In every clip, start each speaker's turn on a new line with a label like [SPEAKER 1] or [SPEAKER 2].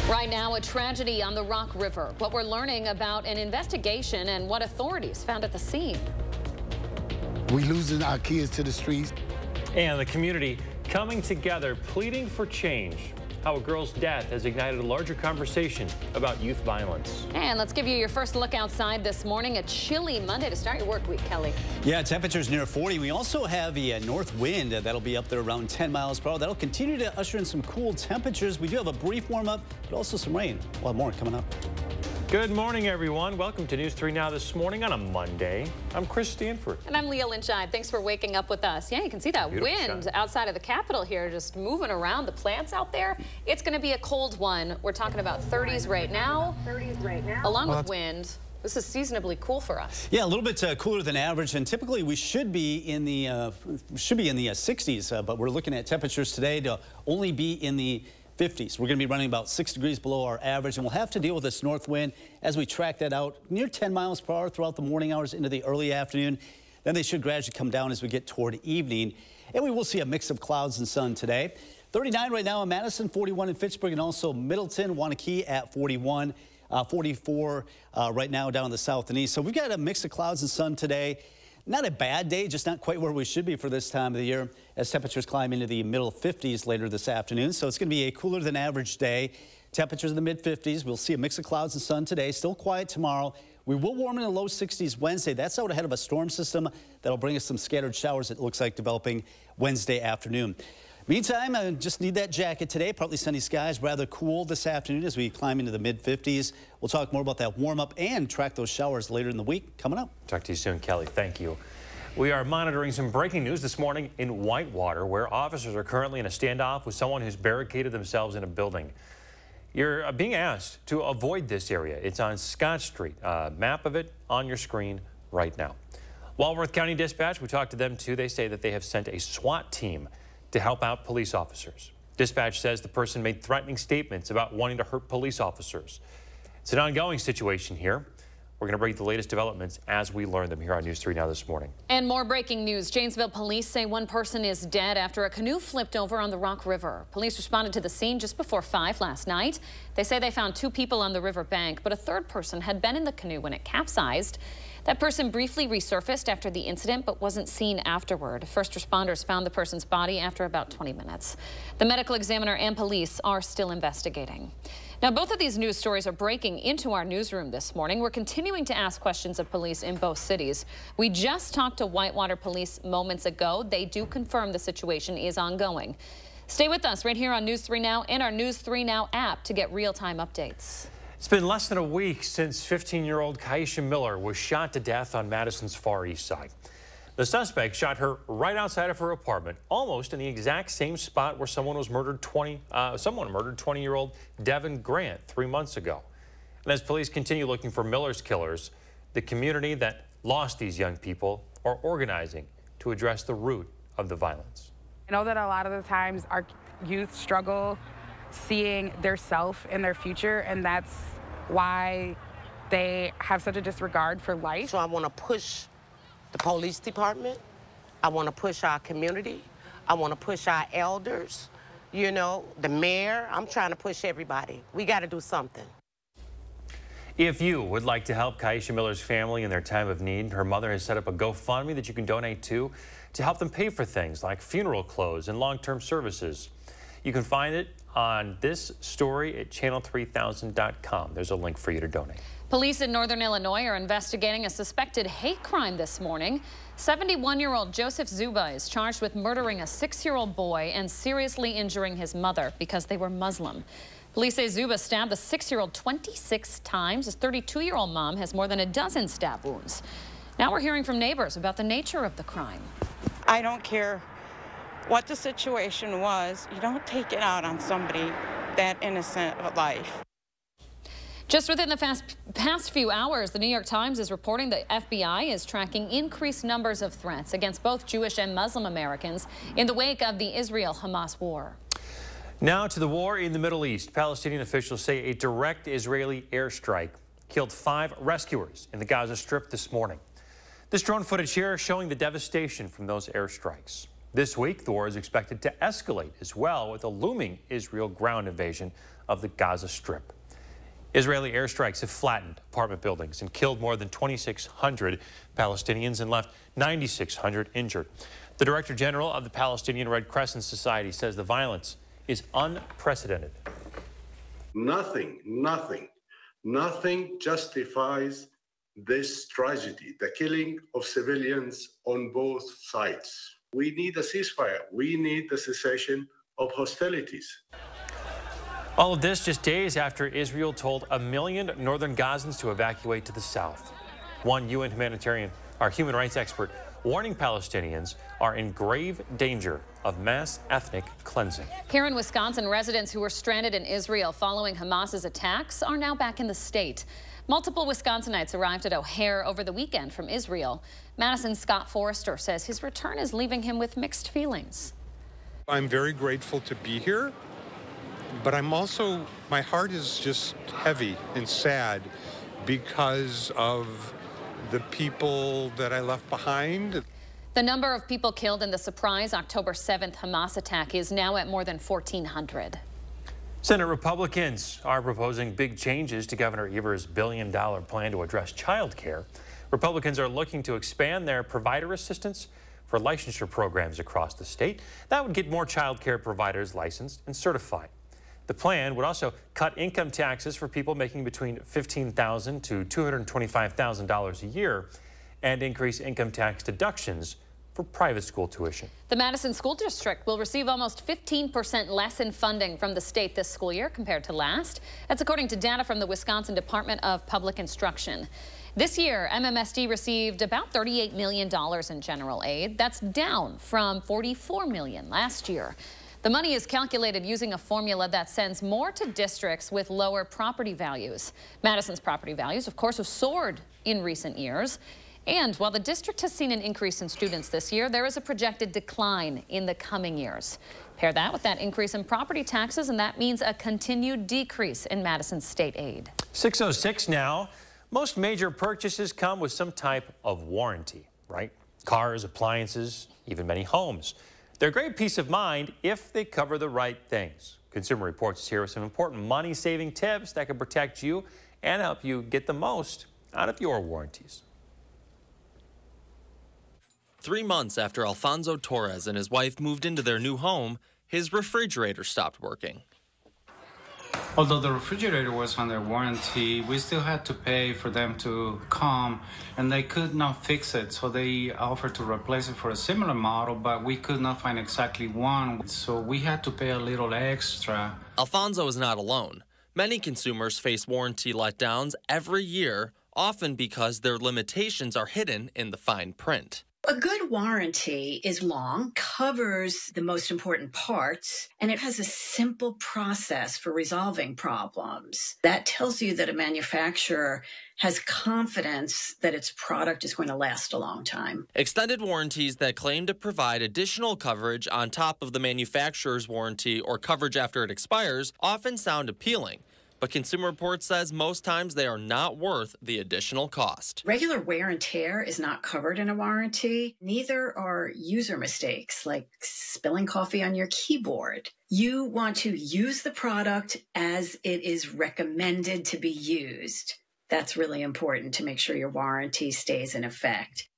[SPEAKER 1] Right now, a tragedy on the Rock River. What we're learning about an investigation and what authorities found at the scene.
[SPEAKER 2] We losing our kids to the streets.
[SPEAKER 3] And the community coming together, pleading for change. How a girl's death has ignited a larger conversation about youth violence.
[SPEAKER 1] And let's give you your first look outside this morning. A chilly Monday to start your work week, Kelly.
[SPEAKER 4] Yeah, temperatures near 40. We also have a north wind that'll be up there around 10 miles per hour. That'll continue to usher in some cool temperatures. We do have a brief warm up, but also some rain. We'll have more coming up.
[SPEAKER 3] Good morning, everyone. Welcome to News 3 Now this morning on a Monday. I'm Chris Stanford.
[SPEAKER 1] And I'm Leah Lynchide. Thanks for waking up with us. Yeah, you can see that wind outside of the Capitol here just moving around the plants out there. It's going to be a cold one. We're talking about 30s right now. Along with wind. This is seasonably cool for us.
[SPEAKER 4] Yeah, a little bit cooler than average, and typically we should be in the 60s, but we're looking at temperatures today to only be in the 50s. We're going to be running about 6 degrees below our average, and we'll have to deal with this north wind as we track that out near 10 miles per hour throughout the morning hours into the early afternoon. Then they should gradually come down as we get toward evening, and we will see a mix of clouds and sun today. 39 right now in Madison, 41 in Fitchburg, and also Middleton, Waunakee at 41, 44 right now down in the south and east. So we've got a mix of clouds and sun today. Not a bad day, just not quite where we should be for this time of the year as temperatures climb into the middle 50s later this afternoon. So it's going to be a cooler than average day. Temperatures in the mid 50s. We'll see a mix of clouds and sun today. Still quiet tomorrow. We will warm in the low 60s Wednesday. That's out ahead of a storm system that'll bring us some scattered showers, it looks like, developing Wednesday afternoon. Meantime, I just need that jacket today. Partly sunny skies, rather cool this afternoon as we climb into the mid 50s. We'll talk more about that warm up and track those showers later in the week coming up.
[SPEAKER 3] Talk to you soon, Kelly. Thank you. We are monitoring some breaking news this morning in Whitewater, where officers are currently in a standoff with someone who's barricaded themselves in a building. You're being asked to avoid this area. It's on Scott Street. Map of it on your screen right now. Walworth County Dispatch, we talked to them too. They say that they have sent a SWAT team to help out police officers. Dispatch says the person made threatening statements about wanting to hurt police officers. It's an ongoing situation here. We're going to bring you the latest developments as we learn them here on News 3 Now this morning.
[SPEAKER 1] And more breaking news. Janesville police say one person is dead after a canoe flipped over on the Rock River. Police responded to the scene just before 5 last night. They say they found 2 people on the river bank, but a third person had been in the canoe when it capsized. That person briefly resurfaced after the incident but wasn't seen afterward. First responders found the person's body after about 20 minutes. The medical examiner and police are still investigating. Now, both of these news stories are breaking into our newsroom this morning. We're continuing to ask questions of police in both cities. We just talked to Whitewater Police moments ago. They do confirm the situation is ongoing. Stay with us right here on News 3 Now and our News 3 Now app to get real-time updates.
[SPEAKER 3] It's been less than a week since 15-year-old Kaisha Miller was shot to death on Madison's Far East Side. The suspect shot her right outside of her apartment, almost in the exact same spot where someone murdered 20-year-old Devin Grant 3 months ago. And as police continue looking for Miller's killers, the community that lost these young people are organizing to address the root of the violence.
[SPEAKER 5] I know that a lot of the times our youth struggle seeing their self in their future, and that's why they have such a disregard for life.
[SPEAKER 6] So I want to push the police department. I want to push our community. I want to push our elders, you know, the mayor. I'm trying to push everybody. We got to do something.
[SPEAKER 3] If you would like to help Kaisha Miller's family in their time of need, her mother has set up a GoFundMe that you can donate to help them pay for things like funeral clothes and long-term services. You can find it on this story at channel3000.com. There's a link for you to donate.
[SPEAKER 1] Police in Northern Illinois are investigating a suspected hate crime this morning. 71-year-old Joseph Zuba is charged with murdering a 6-year-old boy and seriously injuring his mother because they were Muslim. Police say Zuba stabbed the 6-year-old 26 times. His 32-year-old mom has more than a dozen stab wounds. Now we're hearing from neighbors about the nature of the crime.
[SPEAKER 7] I don't care what the situation was. You don't take it out on somebody that innocent of life.
[SPEAKER 1] Just within the past few hours, the New York Times is reporting the FBI is tracking increased numbers of threats against both Jewish and Muslim Americans in the wake of the Israel-Hamas war.
[SPEAKER 3] Now to the war in the Middle East. Palestinian officials say a direct Israeli airstrike killed 5 rescuers in the Gaza Strip this morning. This drone footage here showing the devastation from those airstrikes. This week, the war is expected to escalate as well, with a looming Israel ground invasion of the Gaza Strip. Israeli airstrikes have flattened apartment buildings and killed more than 2,600 Palestinians and left 9,600 injured. The Director General of the Palestinian Red Crescent Society says the violence is unprecedented.
[SPEAKER 8] Nothing justifies this tragedy, the killing of civilians on both sides. We need a ceasefire. We need the cessation of hostilities.
[SPEAKER 3] All of this just days after Israel told 1 million northern Gazans to evacuate to the south. One UN human rights expert warning Palestinians are in grave danger of mass ethnic cleansing.
[SPEAKER 1] Here in Wisconsin, residents who were stranded in Israel following Hamas's attacks are now back in the state. Multiple Wisconsinites arrived at O'Hare over the weekend from Israel. Madison's Scott Forrester says his return is leaving him with mixed feelings.
[SPEAKER 9] I'm very grateful to be here, but my heart is just heavy and sad because of the people that I left behind.
[SPEAKER 1] The number of people killed in the surprise October 7th Hamas attack is now at more than 1,400.
[SPEAKER 3] Senate Republicans are proposing big changes to Governor Evers' billion-dollar plan to address child care. Republicans are looking to expand their provider assistance for licensure programs across the state. That would get more child care providers licensed and certified. The plan would also cut income taxes for people making between $15,000 to $225,000 a year and increase income tax deductions for private school tuition.
[SPEAKER 1] The Madison School District will receive almost 15% less in funding from the state this school year compared to last. That's according to data from the Wisconsin Department of Public Instruction. This year, MMSD received about $38 million in general aid. That's down from $44 million last year. The money is calculated using a formula that sends more to districts with lower property values. Madison's property values, of course, have soared in recent years. And while the district has seen an increase in students this year, there is a projected decline in the coming years. Pair that with that increase in property taxes, and that means a continued decrease in Madison's state aid.
[SPEAKER 3] 6:06 now. Most major purchases come with some type of warranty, right? Cars, appliances, even many homes. They're great peace of mind if they cover the right things. Consumer Reports is here with some important money-saving tips that can protect you and help you get the most out of your warranties.
[SPEAKER 10] 3 months after Alfonso Torres and his wife moved into their new home, his refrigerator stopped working.
[SPEAKER 11] Although the refrigerator was under warranty, we still had to pay for them to come, and they could not fix it. So they offered to replace it for a similar model, but we could not find exactly one. So we had to pay a little extra.
[SPEAKER 10] Alfonso is not alone. Many consumers face warranty letdowns every year, often because their limitations are hidden in the fine print.
[SPEAKER 12] A good warranty is long, covers the most important parts, and it has a simple process for resolving problems. That tells you that a manufacturer has confidence that its product is going to last a long time.
[SPEAKER 10] Extended warranties that claim to provide additional coverage on top of the manufacturer's warranty or coverage after it expires often sound appealing. But Consumer Reports says most times they are not worth the additional cost.
[SPEAKER 12] Regular wear and tear is not covered in a warranty. Neither are user mistakes like spilling coffee on your keyboard. You want to use the product as it is recommended to be used. That's really important to make sure your warranty stays in effect.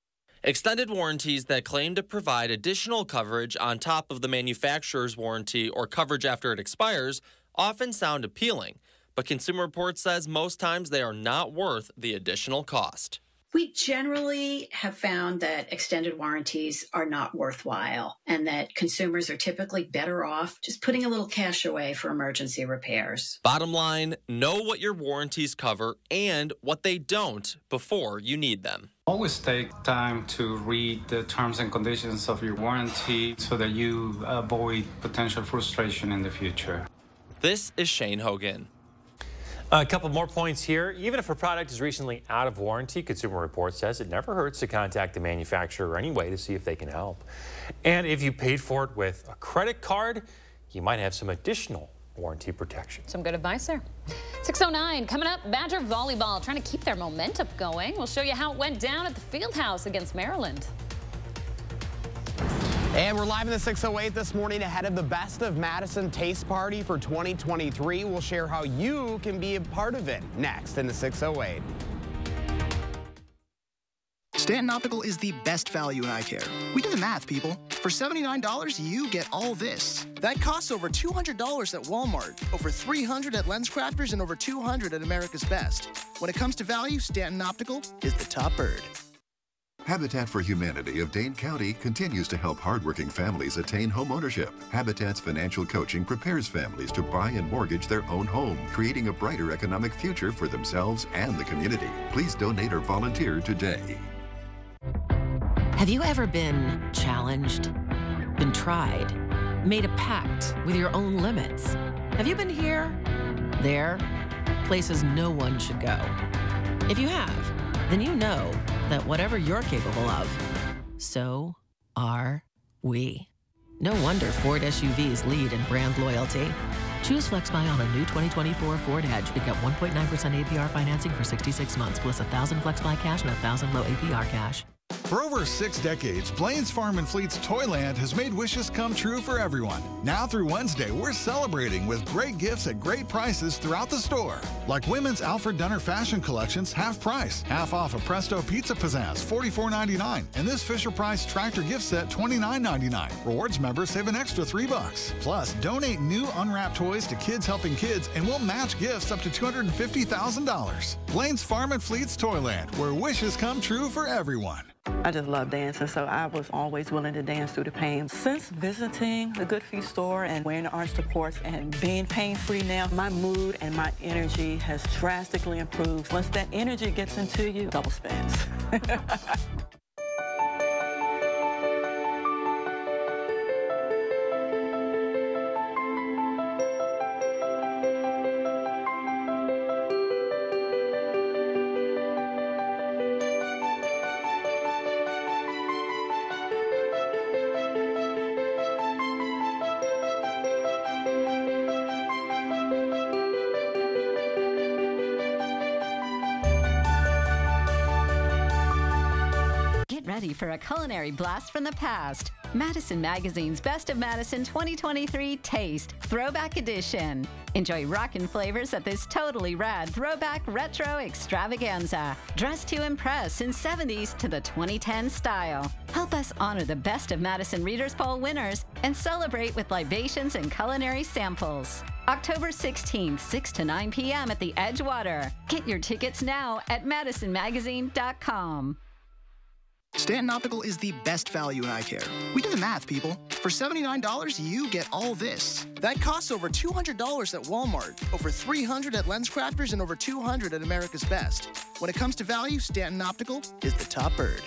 [SPEAKER 10] Extended warranties that claim to provide additional coverage on top of the manufacturer's warranty or coverage after it expires often sound appealing. But Consumer Reports says most times they are not worth the additional cost.
[SPEAKER 12] We generally have found that extended warranties are not worthwhile and that consumers are typically better off just putting a little cash away for emergency repairs.
[SPEAKER 10] Bottom line, know what your warranties cover and what they don't before you need them.
[SPEAKER 11] Always take time to read the terms and conditions of your warranty so that you avoid potential frustration in the future.
[SPEAKER 10] This is Shane Hogan.
[SPEAKER 3] A couple more points here. Even if a product is recently out of warranty, Consumer Reports says it never hurts to contact the manufacturer anyway to see if they can help. And if you paid for it with a credit card, you might have some additional warranty protection.
[SPEAKER 1] Some good advice there. 6:09 coming up, Badger volleyball trying to keep their momentum going. We'll show you how it went down at the Fieldhouse against Maryland.
[SPEAKER 13] And we're live in the 608 this morning ahead of the Best of Madison Taste Party for 2023. We'll share how you can be a part of it next in the 608.
[SPEAKER 14] Stanton Optical is the best value in eye care. We do the math, people. For $79, you get all this. That costs over $200 at Walmart, over $300 at LensCrafters, and over $200 at America's Best. When it comes to value, Stanton Optical is the top bird.
[SPEAKER 15] Habitat for Humanity of Dane County continues to help hardworking families attain home ownership. Habitat's financial coaching prepares families to buy and mortgage their own home, creating a brighter economic future for themselves and the community. Please donate or volunteer today.
[SPEAKER 16] Have you ever been challenged, been tried, made a pact with your own limits? Have you been here, there, places no one should go? If you have, then you know that whatever you're capable of, so are we. No wonder Ford SUVs lead in brand loyalty. Choose FlexBuy on a new 2024 Ford Edge to get 1.9% APR financing for 66 months, plus $1,000 FlexBuy cash and $1,000 low APR cash.
[SPEAKER 17] For over 6 decades, Blaine's Farm and Fleet's Toyland has made wishes come true for everyone. Now through Wednesday, we're celebrating with great gifts at great prices throughout the store. Like women's Alfred Dunner fashion collections, half price. Half off a Presto Pizza Pizzazz, $44.99. And this Fisher-Price tractor gift set, $29.99. Rewards members save an extra $3. Plus, donate new unwrapped toys to Kids Helping Kids, and we'll match gifts up to $250,000. Blaine's Farm and Fleet's Toyland, where wishes come true for everyone.
[SPEAKER 18] I just love dancing, so I was always willing to dance through the pain. Since visiting the Good Feet store and wearing the arch supports and being pain-free now, my mood and my energy has drastically improved. Once that energy gets into you, double spins.
[SPEAKER 19] Ready for a culinary blast from the past. Madison Magazine's Best of Madison 2023 Taste Throwback Edition. Enjoy rockin' flavors at this totally rad throwback retro extravaganza. Dress to impress in 70s to the 2010 style. Help us honor the Best of Madison Readers Poll winners and celebrate with libations and culinary samples. October 16th, 6 to 9 p.m. at the Edgewater. Get your tickets now at madisonmagazine.com.
[SPEAKER 14] Stanton Optical is the best value in eye care. We do the math, people. For $79, you get all this. That costs over $200 at Walmart, over $300 at LensCrafters, and over $200 at America's Best. When it comes to value, Stanton Optical is the top bird.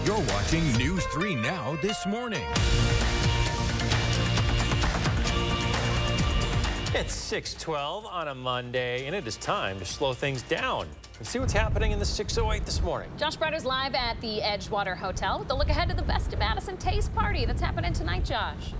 [SPEAKER 20] You're watching News 3 Now this morning.
[SPEAKER 3] It's 6:12 on a Monday, and it is time to slow things down and see what's happening in the 608 this morning.
[SPEAKER 1] Josh Brotter's live at the Edgewater Hotel with a look ahead to the Best of Madison Taste Party that's happening tonight, Josh.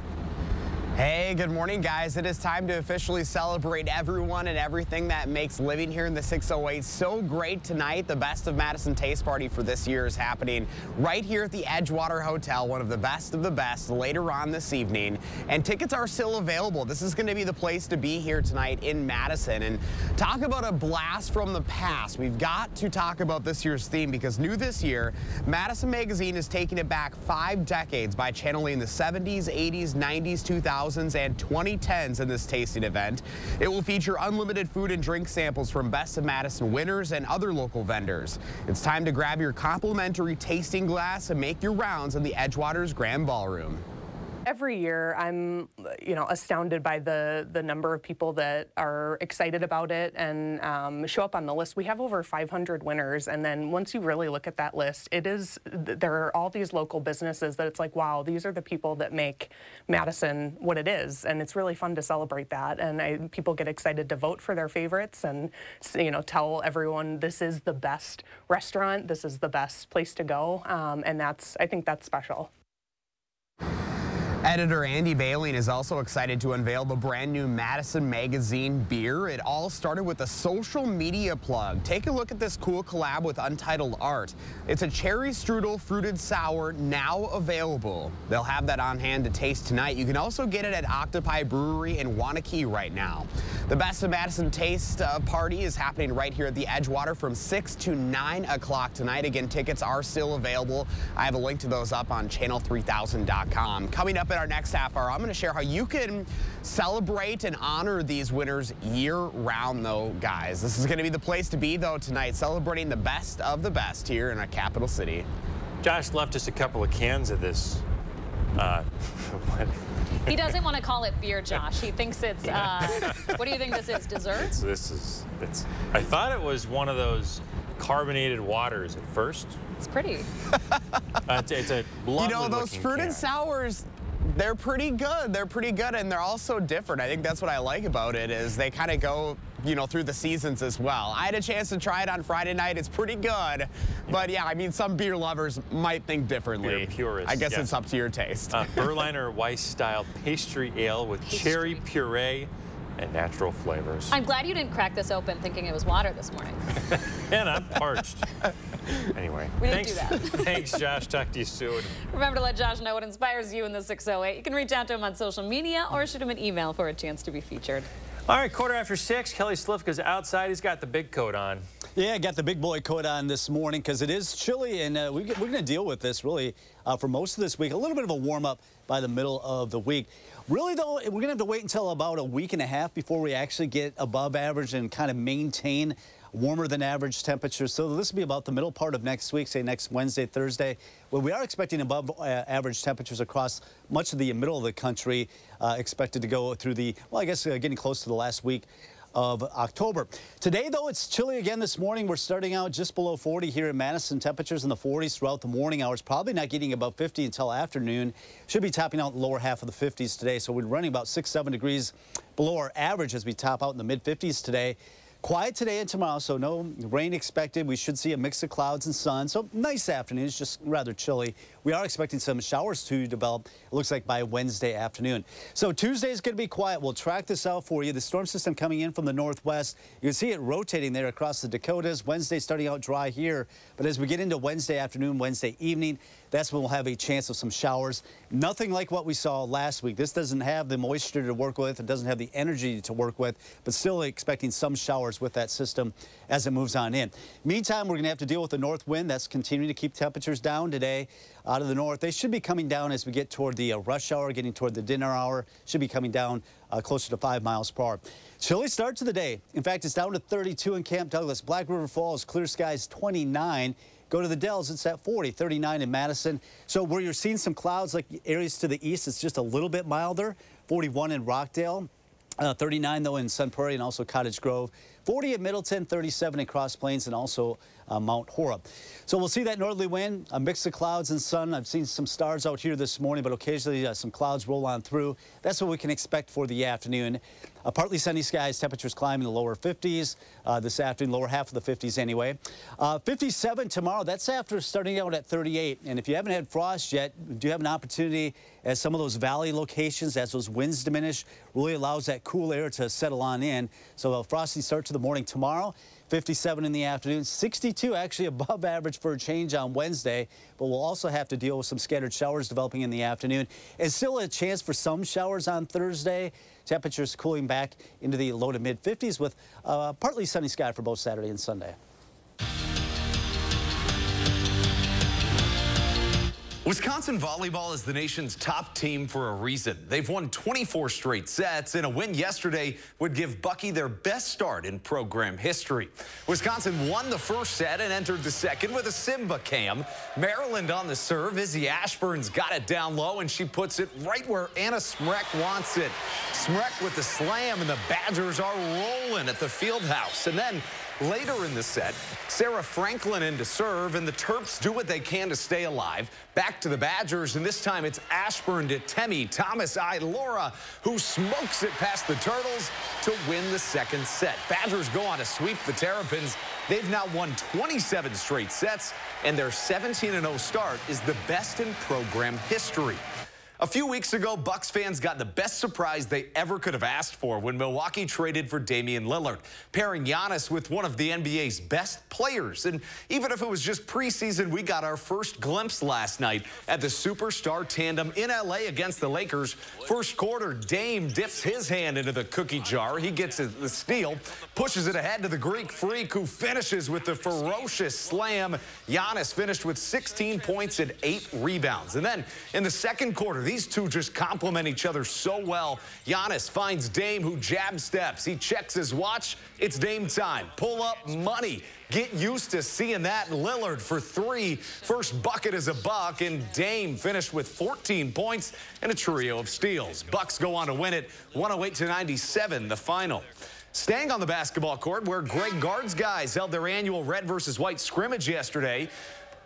[SPEAKER 13] Hey, good morning, guys. It is time to officially celebrate everyone and everything that makes living here in the 608 so great tonight. The Best of Madison Taste Party for this year is happening right here at the Edgewater Hotel, one of the best later on this evening. And tickets are still available. This is going to be the place to be here tonight in Madison. And talk about a blast from the past. We've got to talk about this year's theme because new this year, Madison Magazine is taking it back 5 decades by channeling the 70s, 80s, 90s, 2000s, and 2010s in this tasting event. It will feature unlimited food and drink samples from Best of Madison winners and other local vendors. It's time to grab your complimentary tasting glass and make your rounds in the Edgewater's Grand Ballroom.
[SPEAKER 21] Every year, I'm, astounded by the number of people that are excited about it and show up on the list. We have over 500 winners, and then once you really look at that list, there are all these local businesses that it's like, wow, these are the people that make Madison what it is, and it's really fun to celebrate that. And people get excited to vote for their favorites and, tell everyone this is the best restaurant, this is the best place to go, and I think that's special.
[SPEAKER 13] Editor Andy Baling is also excited to unveil the brand new Madison Magazine beer. It all started with a social media plug. Take a look at this cool collab with Untitled Art. It's a cherry strudel fruited sour, now available. They'll have that on hand to taste tonight. You can also get it at Octopi Brewery in Wanakee right now. The Best of Madison Taste Party is happening right here at the Edgewater from 6 to 9 o'clock tonight. Again, tickets are still available. I have a link to those up on channel3000.com. Coming up in our next half hour, I'm going to share how you can celebrate and honor these winners year-round, though, guys. This is going to be the place to be, though, tonight, celebrating the best of the best here in our capital city.
[SPEAKER 3] Josh left us a couple of cans of this.
[SPEAKER 1] He doesn't want to call it beer, Josh. He thinks it's, what do you think this is, dessert?
[SPEAKER 3] I thought it was one of those carbonated waters at first.
[SPEAKER 1] It's pretty.
[SPEAKER 3] It's a lovely,
[SPEAKER 13] you know, those fruited
[SPEAKER 3] can.
[SPEAKER 13] sours, they're pretty good. They're pretty good, and they're also different. I think that's what I like about it, is they kind of go, you know, through the seasons as well. I had a chance to try it on Friday night. It's pretty good. But, yeah, I mean, some beer lovers might think differently.
[SPEAKER 3] Beer purists.
[SPEAKER 13] I guess it's up to your taste.
[SPEAKER 3] Berliner Weiss-style pastry ale with cherry puree and natural flavors.
[SPEAKER 1] I'm glad you didn't crack this open thinking it was water this morning.
[SPEAKER 3] And I'm parched. Anyway,
[SPEAKER 1] We didn't do that.
[SPEAKER 3] Thanks, Josh. Talk to you soon.
[SPEAKER 1] Remember to let Josh know what inspires you in the 608. You can reach out to him on social media or shoot him an email for a chance to be featured.
[SPEAKER 3] All right, 6:15. Kelly Slifka's outside. He's got the big coat on.
[SPEAKER 4] Yeah, I got the big boy coat on this morning because it is chilly, and we're going to deal with this really for most of this week. A little bit of a warm-up by the middle of the week. Really, though, we're going to have to wait until about a week and a half before we actually get above average and kind of maintain warmer than average temperatures. So this will be about the middle part of next week, say next Wednesday, Thursday, where we are expecting above average temperatures across much of the middle of the country, expected to go through the, well, I guess getting close to the last week of October. Today, though, it's chilly again this morning. We're starting out just below 40 here in Madison. Temperatures in the 40s throughout the morning hours, probably not getting above 50 until afternoon. Should be topping out in the lower half of the 50s today. So we're running about 6-7 degrees below our average as we top out in the mid-50s today. Quiet today and tomorrow, so no rain expected. We should see a mix of clouds and sun. So nice afternoon. It's just rather chilly. We are expecting some showers to develop, it looks like, by Wednesday afternoon. So Tuesday is going to be quiet. We'll track this out for you. The storm system coming in from the northwest. You can see it rotating there across the Dakotas. Wednesday starting out dry here. But as we get into Wednesday afternoon, Wednesday evening, that's when we'll have a chance of some showers. Nothing like what we saw last week. This doesn't have the moisture to work with. It doesn't have the energy to work with, but still expecting some showers with that system as it moves on in. Meantime, we're going to have to deal with the north wind. That's continuing to keep temperatures down today out of the north. They should be coming down as we get toward the rush hour, getting toward the dinner hour. Should be coming down closer to 5 miles per hour. Chilly start to the day. In fact, it's down to 32 in Camp Douglas. Black River Falls, clear skies 29. Go to the Dells, it's at 40, 39 in Madison. So where you're seeing some clouds like areas to the east, it's just a little bit milder. 41 in Rockdale, 39 though in Sun Prairie and also Cottage Grove. 40 at Middleton, 37 in Cross Plains and also Mount Horeb. So we'll see that northerly wind, a mix of clouds and sun. I've seen some stars out here this morning, but occasionally some clouds roll on through. That's what we can expect for the afternoon. Partly sunny skies, temperatures climbing the lower 50s this afternoon, lower half of the 50s anyway. 57 tomorrow, that's after starting out at 38. And if you haven't had frost yet, do you have an opportunity as some of those valley locations, as those winds diminish, really allows that cool air to settle on in. So a frosty start to the morning tomorrow. 57 in the afternoon, 62 actually above average for a change on Wednesday, but we'll also have to deal with some scattered showers developing in the afternoon. And still a chance for some showers on Thursday. Temperatures cooling back into the low to mid 50s with partly sunny sky for both Saturday and Sunday.
[SPEAKER 2] Wisconsin volleyball is the nation's top team for a reason. They've won 24 straight sets, and a win yesterday would give Bucky their best start in program history. Wisconsin won the first set and entered the second with a Simba cam. Maryland on the serve. Izzy Ashburn's got it down low, and she puts it right where Anna Smrek wants it. Smrek with the slam, and the Badgers are rolling at the Fieldhouse. And then later in the set, Sarah Franklin in to serve, and the Terps do what they can to stay alive. Back to the Badgers, and this time it's Ashburn to Temi Thomas Laura, who smokes it past the Turtles to win the second set. Badgers go on to sweep the Terrapins. They've now won 27 straight sets, and their 17-0 start is the best in program history. A few weeks ago, Bucks fans got the best surprise they ever could have asked for when Milwaukee traded for Damian Lillard, pairing Giannis with one of the NBA's best players. And even if it was just preseason, we got our first glimpse last night at the superstar tandem in LA against the Lakers. First quarter, Dame dips his hand into the cookie jar. He gets the steal, pushes it ahead to the Greek Freak, who finishes with the ferocious slam. Giannis finished with 16 points and 8 rebounds. And then in the second quarter, these two just complement each other so well. Giannis finds Dame, who jab steps. He checks his watch. It's Dame time. Pull up money. Get used to seeing that. Lillard for 3. First bucket is a buck, and Dame finished with 14 points and a trio of steals. Bucks go on to win it 108-97, the final. Staying on the basketball court, where Greg Gard's guys held their annual red versus white scrimmage yesterday,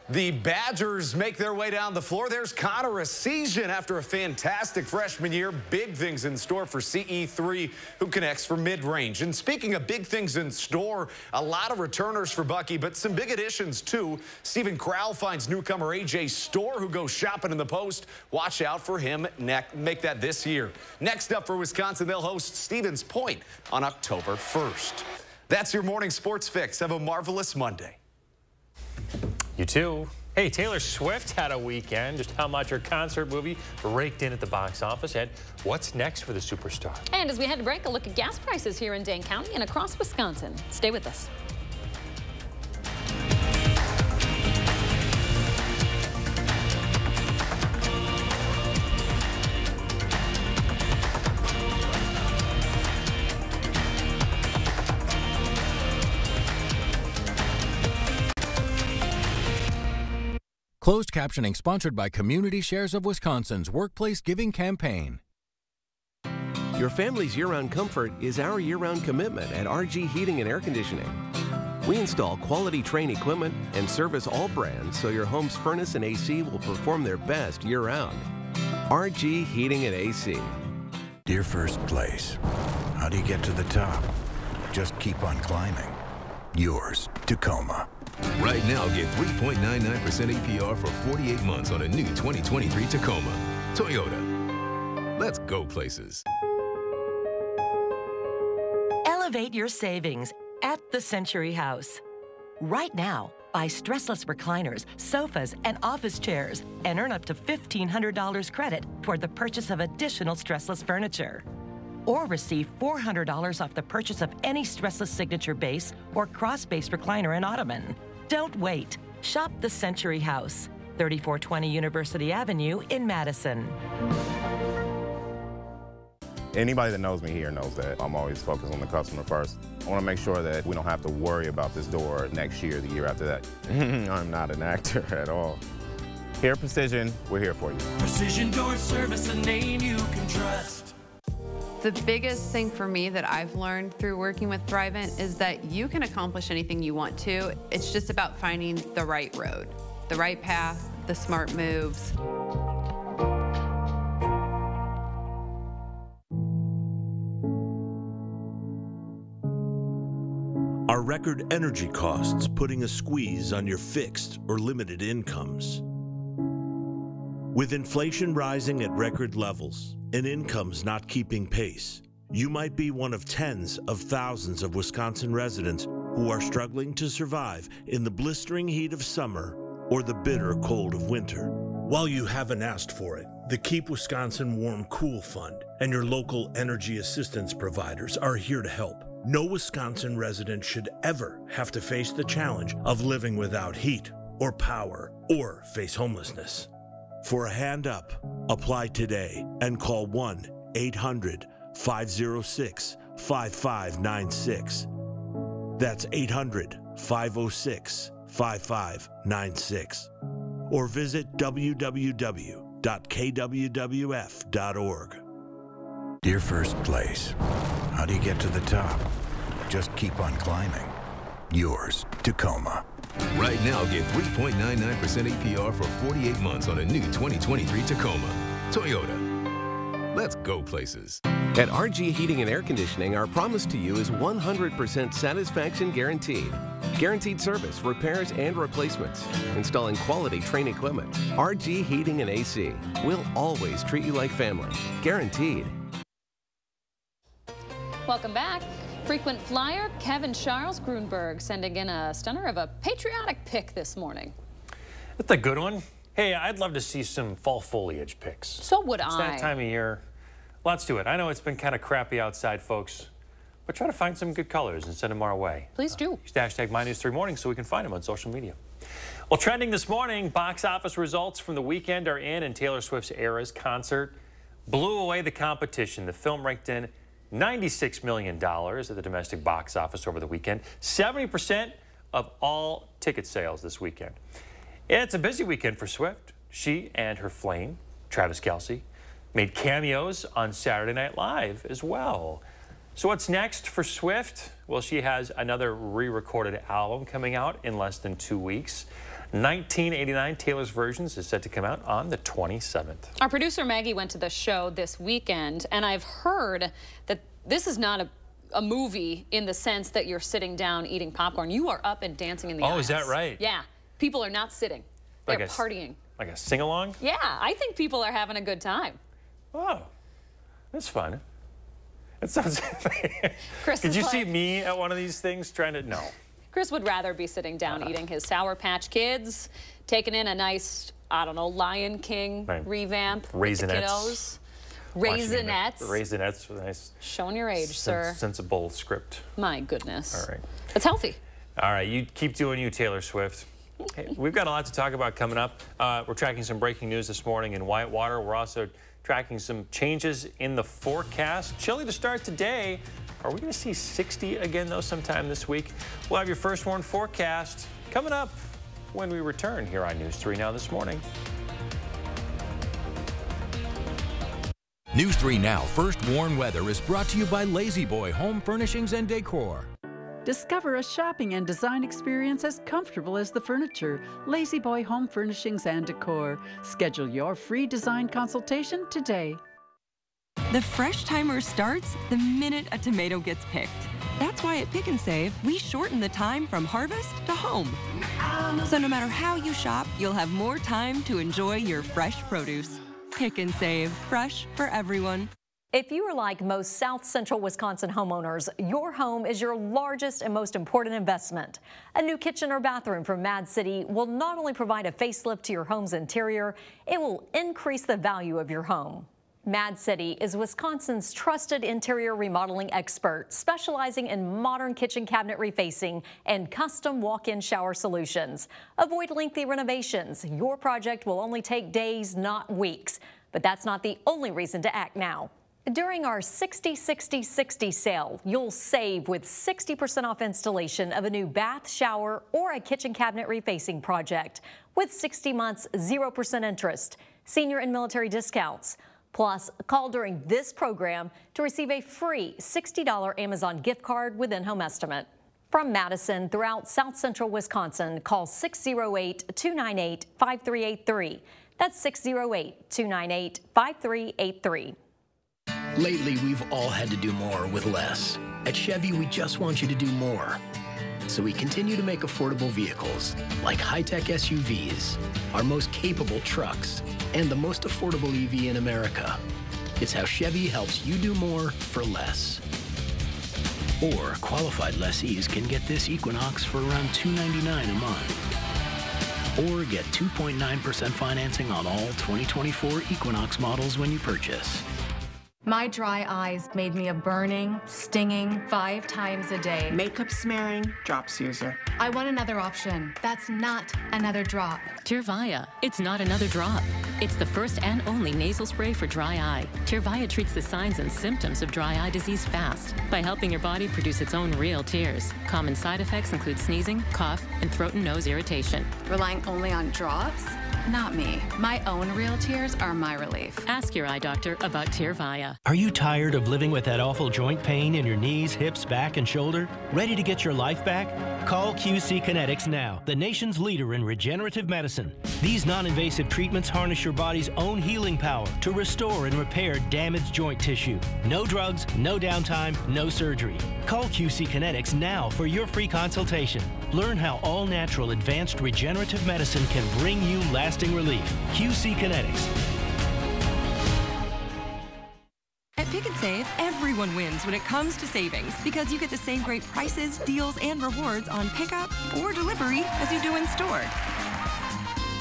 [SPEAKER 2] the Badgers make their way down the floor. There's Connor Essegian after a fantastic freshman year. Big things in store for CE3, who connects for mid-range. And speaking of big things in store, a lot of returners for Bucky, but some big additions too. Stephen Crowell finds newcomer A.J. Storr, who goes shopping in the post. Watch out for him. Make that this year. Next up for Wisconsin, they'll host Stevens Point on October 1st. That's your morning sports fix. Have a marvelous Monday.
[SPEAKER 3] You too. Hey, Taylor Swift had a weekend. Just how much her concert movie raked in at the box office, and what's next for the superstar?
[SPEAKER 1] And as we head to break, a look at gas prices here in Dane County and across Wisconsin. Stay with us.
[SPEAKER 20] Closed captioning sponsored by Community Shares of Wisconsin's Workplace Giving Campaign.
[SPEAKER 5] Your family's year-round comfort is our year-round commitment at RG Heating and Air Conditioning. We install quality Trane equipment and service all brands so your home's furnace and AC will perform their best year-round. RG Heating and AC.
[SPEAKER 22] Dear First Place, how do you get to the top? Just keep on climbing. Yours, Tacoma.
[SPEAKER 23] Right now, get 3.99% APR for 48 months on a new 2023 Tacoma. Toyota. Let's go places.
[SPEAKER 24] Elevate your savings at the Century House. Right now, buy stressless recliners, sofas, and office chairs and earn up to $1,500 credit toward the purchase of additional stressless furniture. Or receive $400 off the purchase of any stressless signature base or cross-base recliner and ottoman. Don't wait. Shop the Century House, 3420 University Avenue in Madison.
[SPEAKER 25] Anybody that knows me here knows that I'm always focused on the customer first. I want to make sure that we don't have to worry about this door next year, the year after that. I'm not an actor at all. Here, Precision, we're here for you.
[SPEAKER 26] Precision Door Service, a name you can trust.
[SPEAKER 27] The biggest thing for me that I've learned through working with Thrivent is that you can accomplish anything you want to. It's just about finding the right road, the right path, the smart moves.
[SPEAKER 28] Are record energy costs putting a squeeze on your fixed or limited incomes? With inflation rising at record levels and incomes not keeping pace, you might be one of tens of thousands of Wisconsin residents who are struggling to survive in the blistering heat of summer or the bitter cold of winter. While you haven't asked for it, the Keep Wisconsin Warm Cool Fund and your local energy assistance providers are here to help. No Wisconsin resident should ever have to face the challenge of living without heat or power or face homelessness. For a hand up, apply today and call 1-800-506-5596. That's 800-506-5596. Or visit www.kwwf.org.
[SPEAKER 22] Dear First Place, how do you get to the top? Just keep on climbing. Yours, Tacoma.
[SPEAKER 23] Right now, get 3.99% APR for 48 months on a new 2023 Tacoma. Toyota. Let's go places.
[SPEAKER 5] At RG Heating and Air Conditioning, our promise to you is 100% satisfaction guaranteed. Guaranteed service, repairs, and replacements. Installing quality Trane equipment. RG Heating and AC. We'll always treat you like family. Guaranteed.
[SPEAKER 1] Welcome back. Frequent flyer Kevin Charles Grunberg sending in a stunner of a patriotic pic this morning.
[SPEAKER 3] That's a good one. Hey, I'd love to see some fall foliage pics.
[SPEAKER 1] So would
[SPEAKER 3] It's that time of year. Let's do it. I know it's been kind of crappy outside, folks, but try to find some good colors and send them our way.
[SPEAKER 1] Please do.
[SPEAKER 3] Use the hashtag MyNews3Morning so we can find them on social media. Well, trending this morning, box office results from the weekend are in, and Taylor Swift's Eras concert blew away the competition. The film raked in $96 million at the domestic box office over the weekend, 70% of all ticket sales this weekend. It's a busy weekend for Swift. She and her flame, Travis Kelce, made cameos on Saturday Night Live as well. So what's next for Swift? Well, she has another re-recorded album coming out in less than 2 weeks. 1989 Taylor's Versions is set to come out on the 27th.
[SPEAKER 1] Our producer Maggie went to the show this weekend, and I've heard that this is not a movie in the sense that you're sitting down eating popcorn. You are up and dancing in the aisles.
[SPEAKER 3] Oh, is that right?
[SPEAKER 1] Yeah. People are not sitting. They're partying.
[SPEAKER 3] Like a sing-along?
[SPEAKER 1] Yeah, I think people are having a good time.
[SPEAKER 3] Oh, that's fun. That sounds... Could you see me at one of these things trying to... No.
[SPEAKER 1] Chris would rather be sitting down eating his Sour Patch Kids, taking in a nice, I don't know, Lion King revamp.
[SPEAKER 3] Raisinets.
[SPEAKER 1] Raisinets.
[SPEAKER 3] Raisinets with a nice...
[SPEAKER 1] Showing your age, sir.
[SPEAKER 3] Sensible script.
[SPEAKER 1] My goodness.
[SPEAKER 3] All right.
[SPEAKER 1] It's healthy.
[SPEAKER 3] All right, you keep doing you, Taylor Swift. Hey, we've got a lot to talk about coming up. We're tracking some breaking news this morning in Whitewater. We're also tracking some changes in the forecast. Chilly to start today. Are we going to see 60 again, though, sometime this week? We'll have your first warn forecast coming up when we return here on News 3 Now this morning.
[SPEAKER 20] News 3 Now First Warn Weather is brought to you by Lazy Boy Home Furnishings and Decor.
[SPEAKER 6] Discover a shopping and design experience as comfortable as the furniture. Lazy Boy Home Furnishings and Decor. Schedule your free design consultation today.
[SPEAKER 7] The fresh timer starts the minute a tomato gets picked. That's why at Pick and Save, we shorten the time from harvest to home. So no matter how you shop, you'll have more time to enjoy your fresh produce. Pick and Save, fresh for everyone.
[SPEAKER 8] If you are like most South Central Wisconsin homeowners, your home is your largest and most important investment. A new kitchen or bathroom from Mad City will not only provide a facelift to your home's interior, it will increase the value of your home. Mad City is Wisconsin's trusted interior remodeling expert, specializing in modern kitchen cabinet refacing and custom walk-in shower solutions. Avoid lengthy renovations. Your project will only take days, not weeks. But that's not the only reason to act now. During our 60-60-60 sale, you'll save with 60% off installation of a new bath, shower, or a kitchen cabinet refacing project with 60 months, 0% interest, senior and military discounts. Plus, call during this program to receive a free $60 Amazon gift card with in-home estimate. From Madison throughout South Central Wisconsin, call 608-298-5383. That's 608-298-5383.
[SPEAKER 9] Lately, we've all had to do more with less. At Chevy, we just want you to do more. So we continue to make affordable vehicles like high-tech SUVs, our most capable trucks, and the most affordable EV in America. It's how Chevy helps you do more for less. Or qualified lessees can get this Equinox for around $299 a month. Or get 2.9% financing on all 2024 Equinox models when you purchase.
[SPEAKER 10] My dry eyes made me a burning, stinging 5 times a day.
[SPEAKER 11] Makeup smearing, drops user.
[SPEAKER 10] I want another option. That's not another drop.
[SPEAKER 12] Tyrvaya. It's not another drop. It's the first and only nasal spray for dry eye. Tyrvaya treats the signs and symptoms of dry eye disease fast by helping your body produce its own real tears. Common side effects include sneezing, cough, and throat and nose irritation.
[SPEAKER 10] Relying only on drops? Not me. My own real tears are my relief.
[SPEAKER 12] Ask your eye doctor about Tyrvaya.
[SPEAKER 15] Are you tired of living with that awful joint pain in your knees, hips, back, and shoulder? Ready to get your life back? Call QC Kinetics now, the nation's leader in regenerative medicine. These non-invasive treatments harness your body's own healing power to restore and repair damaged joint tissue. No drugs, no downtime, no surgery. Call QC Kinetics now for your free consultation. Learn how all-natural advanced regenerative medicine can bring you lasting relief. QC Kinetics.
[SPEAKER 7] At Pick and Save, everyone wins when it comes to savings because you get the same great prices, deals, and rewards on pickup or delivery as you do in store.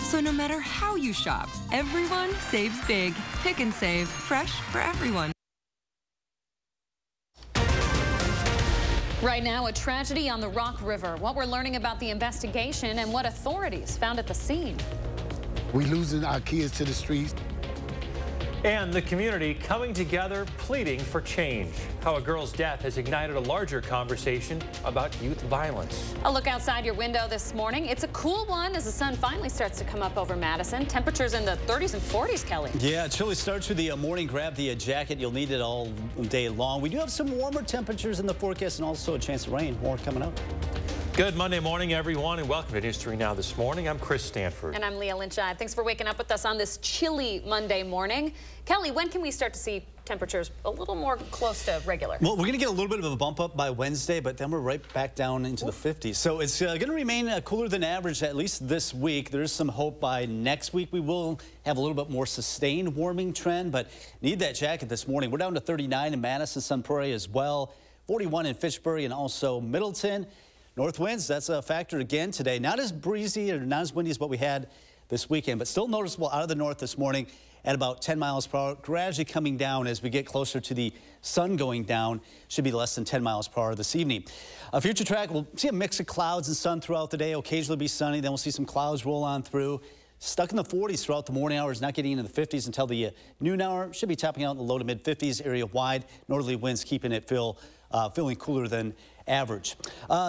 [SPEAKER 7] So no matter how you shop, everyone saves big. Pick and Save, fresh for everyone.
[SPEAKER 1] Right now, a tragedy on the Rock River. What we're learning about the investigation and what authorities found at the scene.
[SPEAKER 4] We losing our kids to the streets.
[SPEAKER 3] And the community coming together, pleading for change. How a girl's death has ignited a larger conversation about youth violence.
[SPEAKER 1] A look outside your window this morning. It's a cool one as the sun finally starts to come up over Madison. Temperatures in the 30s and 40s, Kelly.
[SPEAKER 13] Yeah, chilly starts with the morning. Grab the jacket. You'll need it all day long. We do have some warmer temperatures in the forecast and also a chance of rain. More coming up.
[SPEAKER 3] Good Monday morning, everyone, and welcome to News 3 Now this morning. I'm Chris Stanford.
[SPEAKER 1] And I'm Leah Lynch. Thanks for waking up with us on this chilly Monday morning. Kelly, when can we start to see temperatures a little more close to regular?
[SPEAKER 13] Well, we're going to get a little bit of a bump up by Wednesday, but then we're right back down into the 50s. So it's going to remain cooler than average, at least this week. There's some hope by next week we will have a little bit more sustained warming trend, but need that jacket this morning. We're down to 39 in Madison, Sun Prairie as well, 41 in Fitchburg and also Middleton. North winds, that's a factor again today. Not as breezy or not as windy as what we had this weekend, but still noticeable out of the north this morning at about 10 miles per hour, gradually coming down as we get closer to the sun going down. Should be less than 10 miles per hour this evening. A future track, we'll see a mix of clouds and sun throughout the day. Occasionally be sunny, then we'll see some clouds roll on through. Stuck in the 40s throughout the morning hours, not getting into the 50s until the noon hour. Should be topping out in the low to mid 50s area wide. Northerly winds keeping it feeling cooler than average.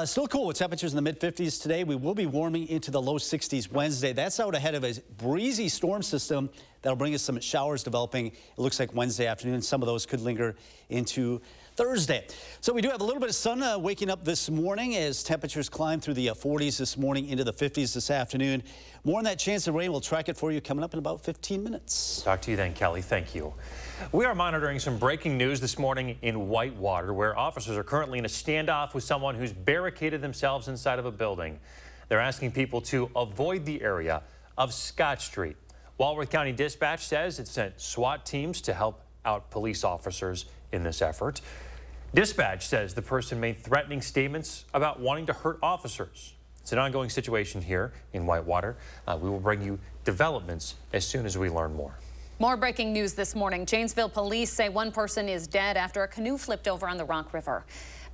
[SPEAKER 13] Still cool with temperatures in the mid 50s today. We will be warming into the low 60s Wednesday. That's out ahead of a breezy storm system that'll bring us some showers developing. It looks like Wednesday afternoon. Some of those could linger into Thursday. So we do have a little bit of sun waking up this morning as temperatures climb through the 40s this morning into the 50s this afternoon. More on that chance of rain. We'll track it for you coming up in about 15 minutes.
[SPEAKER 3] Talk to you then, Kelly. Thank you. We are monitoring some breaking news this morning in Whitewater, where officers are currently in a standoff with someone who's barricaded themselves inside of a building. They're asking people to avoid the area of Scott Street. Walworth County Dispatch says it sent SWAT teams to help out police officers in this effort. Dispatch says the person made threatening statements about wanting to hurt officers. It's an ongoing situation here in Whitewater. We will bring you developments as soon as we learn more.
[SPEAKER 1] More breaking news this morning. Janesville police say one person is dead after a canoe flipped over on the Rock River.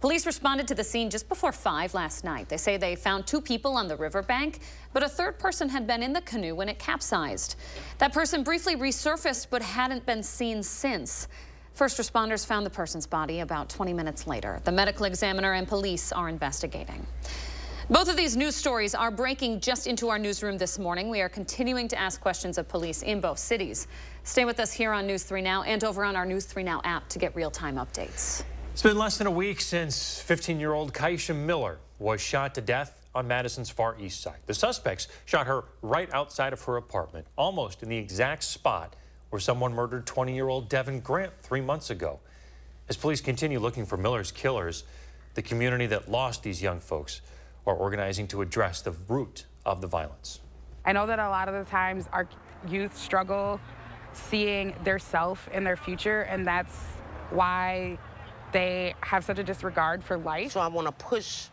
[SPEAKER 1] Police responded to the scene just before 5 last night. They say they found 2 people on the riverbank, but a third person had been in the canoe when it capsized. That person briefly resurfaced but hadn't been seen since. First responders found the person's body about 20 minutes later. The medical examiner and police are investigating. Both of these news stories are breaking just into our newsroom this morning. We are continuing to ask questions of police in both cities. Stay with us here on News 3 Now and over on our News 3 Now app to get real-time updates.
[SPEAKER 3] It's been less than a week since 15-year-old Kaisha Miller was shot to death on Madison's Far East Side. The suspects shot her right outside of her apartment, almost in the exact spot where someone murdered 20-year-old Devin Grant 3 months ago. As police continue looking for Miller's killers, the community that lost these young folks are organizing to address the root of the violence.
[SPEAKER 14] I know that a lot of the times our youth struggle seeing their self in their future, and that's why they have such a disregard for life.
[SPEAKER 16] So I want to push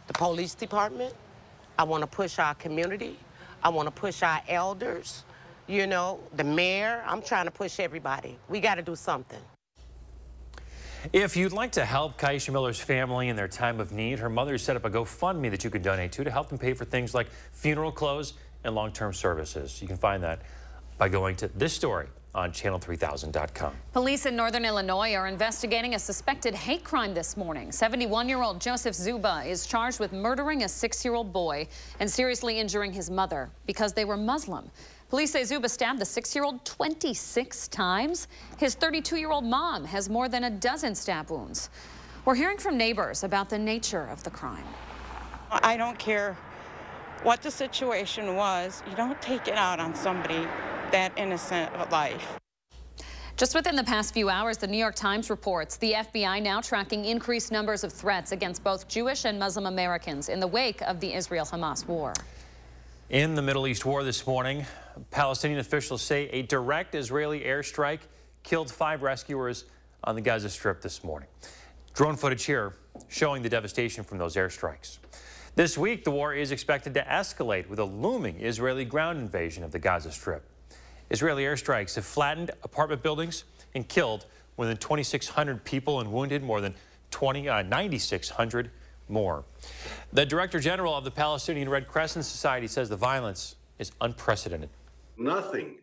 [SPEAKER 16] the police department. I want to push our community. I want to push our elders, you know, the mayor. I'm trying to push everybody. We got to do something.
[SPEAKER 3] If you'd like to help Kaisha Miller's family in their time of need, her mother set up a GoFundMe that you could donate to help them pay for things like funeral clothes and long-term services. You can find that by going to this story on channel3000.com.
[SPEAKER 1] Police in northern Illinois are investigating a suspected hate crime this morning. 71-year-old Joseph Zuba is charged with murdering a 6-year-old boy and seriously injuring his mother because they were Muslim. Police say Zuba stabbed the 6-year-old 26 times. His 32-year-old mom has more than a dozen stab wounds. We're hearing from neighbors about the nature of the crime.
[SPEAKER 17] I don't care what the situation was. You don't take it out on somebody that innocent of life.
[SPEAKER 1] Just within the past few hours, the New York Times reports the FBI now tracking increased numbers of threats against both Jewish and Muslim Americans in the wake of the Israel-Hamas war.
[SPEAKER 3] In the Middle East war this morning, Palestinian officials say a direct Israeli airstrike killed 5 rescuers on the Gaza Strip this morning. Drone footage here showing the devastation from those airstrikes. This week, the war is expected to escalate with a looming Israeli ground invasion of the Gaza Strip. Israeli airstrikes have flattened apartment buildings and killed more than 2,600 people and wounded more than 9,600 more. The Director General of the Palestinian Red Crescent Society says the violence is unprecedented.
[SPEAKER 2] Nothing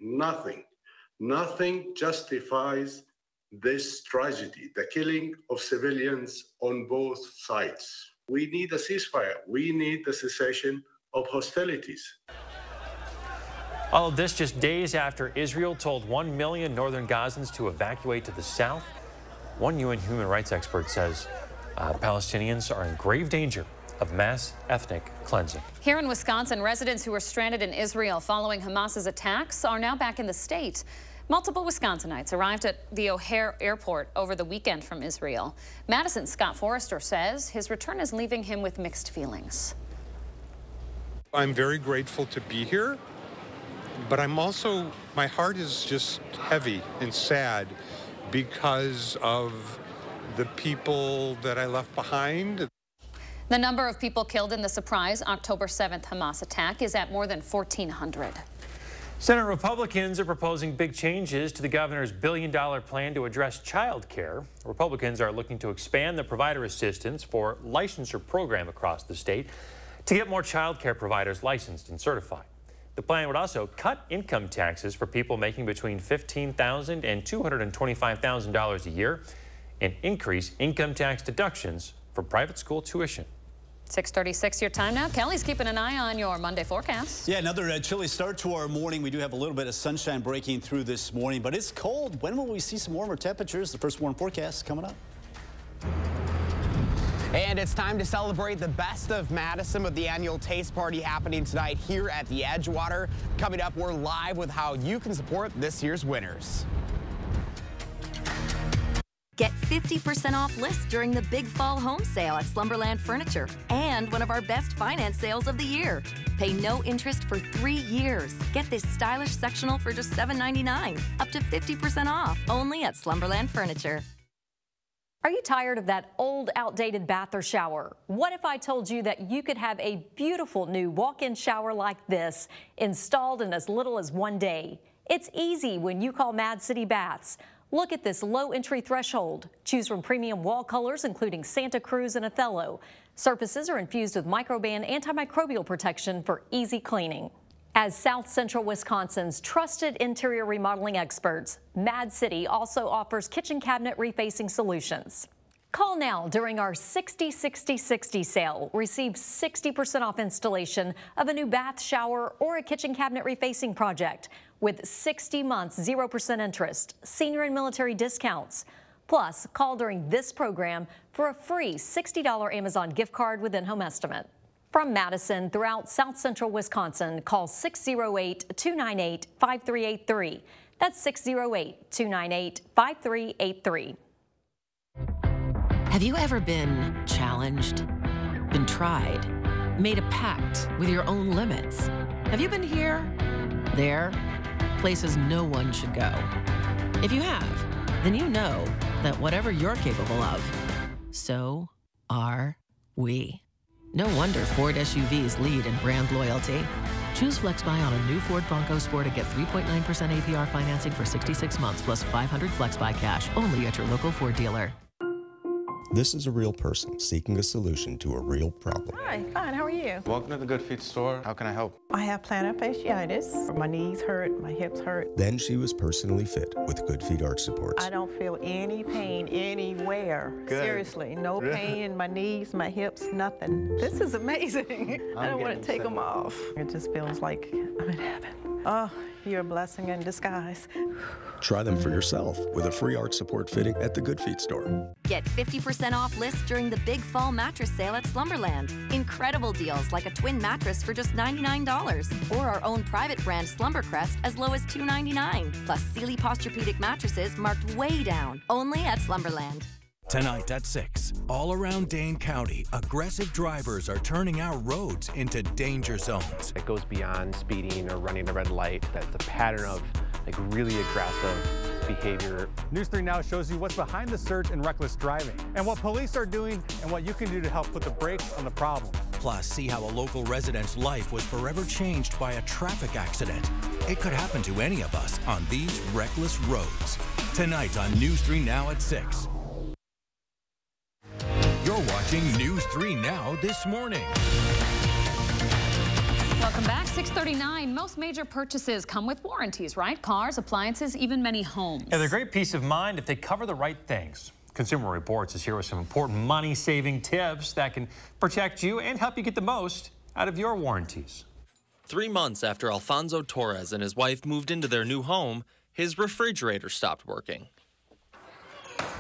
[SPEAKER 2] justifies this tragedy, the killing of civilians on both sides. We need a ceasefire. We need the cessation of hostilities.
[SPEAKER 3] All of this just days after Israel told 1 million northern Gazans to evacuate to the south. One UN human rights expert says Palestinians are in grave danger of mass ethnic cleansing.
[SPEAKER 1] Here in Wisconsin, residents who were stranded in Israel following Hamas's attacks are now back in the state. Multiple Wisconsinites arrived at the O'Hare Airport over the weekend from Israel. Madison's Scott Forrester says his return is leaving him with mixed feelings.
[SPEAKER 18] I'm very grateful to be here, but I'm also, my heart is just heavy and sad because of the people that I left behind.
[SPEAKER 1] The number of people killed in the surprise October 7th Hamas attack is at more than 1,400.
[SPEAKER 3] Senate Republicans are proposing big changes to the governor's billion-dollar plan to address child care. Republicans are looking to expand the provider assistance for licensure program across the state to get more child care providers licensed and certified. The plan would also cut income taxes for people making between $15,000 and $225,000 a year and increase income tax deductions for private school tuition.
[SPEAKER 1] 6:36 your time now. Kelly's keeping an eye on your Monday forecast.
[SPEAKER 13] Yeah, another chilly start to our morning. We do have a little bit of sunshine breaking through this morning, but it's cold. When will we see some warmer temperatures? The first warm forecast coming up.
[SPEAKER 19] And it's time to celebrate the best of Madison with the annual Taste Party happening tonight here at the Edgewater. Coming up, we're live with how you can support this year's winners.
[SPEAKER 21] Get 50% off lists during the Big Fall Home Sale at Slumberland Furniture and one of our best finance sales of the year. Pay no interest for 3 years. Get this stylish sectional for just $7.99, up to 50% off, only at Slumberland Furniture.
[SPEAKER 8] Are you tired of that old, outdated bath or shower? What if I told you that you could have a beautiful new walk-in shower like this installed in as little as 1 day? It's easy when you call Mad City Baths. Look at this low entry threshold. Choose from premium wall colors including Santa Cruz and Othello. Surfaces are infused with microban antimicrobial protection for easy cleaning. As South Central Wisconsin's trusted interior remodeling experts, Mad City also offers kitchen cabinet refacing solutions. Call now during our 60-60-60 sale. Receive 60% off installation of a new bath, shower, or a kitchen cabinet refacing project with 60 months, 0% interest, senior and military discounts. Plus, call during this program for a free $60 Amazon gift card with in-home estimate. From Madison throughout South Central Wisconsin, call 608-298-5383. That's 608-298-5383.
[SPEAKER 24] Have you ever been challenged, been tried, made a pact with your own limits? Have you been here, there, places no one should go? If you have, then you know that whatever you're capable of, so are we. No wonder Ford SUVs lead in brand loyalty. Choose FlexBuy on a new Ford Bronco Sport and get 3.9% APR financing for 66 months plus $500 FlexBuy cash only at your local Ford dealer.
[SPEAKER 25] This is a real person seeking a solution to a real problem.
[SPEAKER 26] Hi, fine, how are you?
[SPEAKER 27] Welcome to the Good Feet store. How can I help?
[SPEAKER 26] I have plantar fasciitis. My knees hurt, my hips hurt.
[SPEAKER 25] Then she was personally fit with Good Feet arch supports.
[SPEAKER 26] I don't feel any pain anywhere.
[SPEAKER 25] Good.
[SPEAKER 26] Seriously, no pain in my knees, my hips, nothing. This is amazing. I don't want to take them off. It just feels like I'm in heaven. Oh, you're a blessing in disguise.
[SPEAKER 25] Try them for yourself with a free arch support fitting at the Good Feet store.
[SPEAKER 21] Get 50% off list during the big fall mattress sale at Slumberland. Incredible deals like a twin mattress for just $99, or our own private brand Slumbercrest as low as $299, plus Sealy Posturepedic mattresses marked way down, only at Slumberland.
[SPEAKER 5] Tonight at 6, all around Dane County, aggressive drivers are turning our roads into danger zones.
[SPEAKER 6] It goes beyond speeding or running a red light. That's a pattern of really aggressive behavior.
[SPEAKER 9] News 3 Now shows you what's behind the surge in reckless driving and what police are doing and what you can do to help put the brakes on the problem.
[SPEAKER 5] Plus, see how a local resident's life was forever changed by a traffic accident. It could happen to any of us on these reckless roads. Tonight on News 3 Now at 6. You're watching News 3 Now this morning.
[SPEAKER 1] Welcome back. 6:39. Most major purchases come with warranties, right? Cars, appliances, even many homes.
[SPEAKER 3] Yeah, they're great peace of mind if they cover the right things. Consumer Reports is here with some important money-saving tips that can protect you and help you get the most out of your warranties.
[SPEAKER 11] 3 months after Alfonso Torres and his wife moved into their new home, his refrigerator stopped working.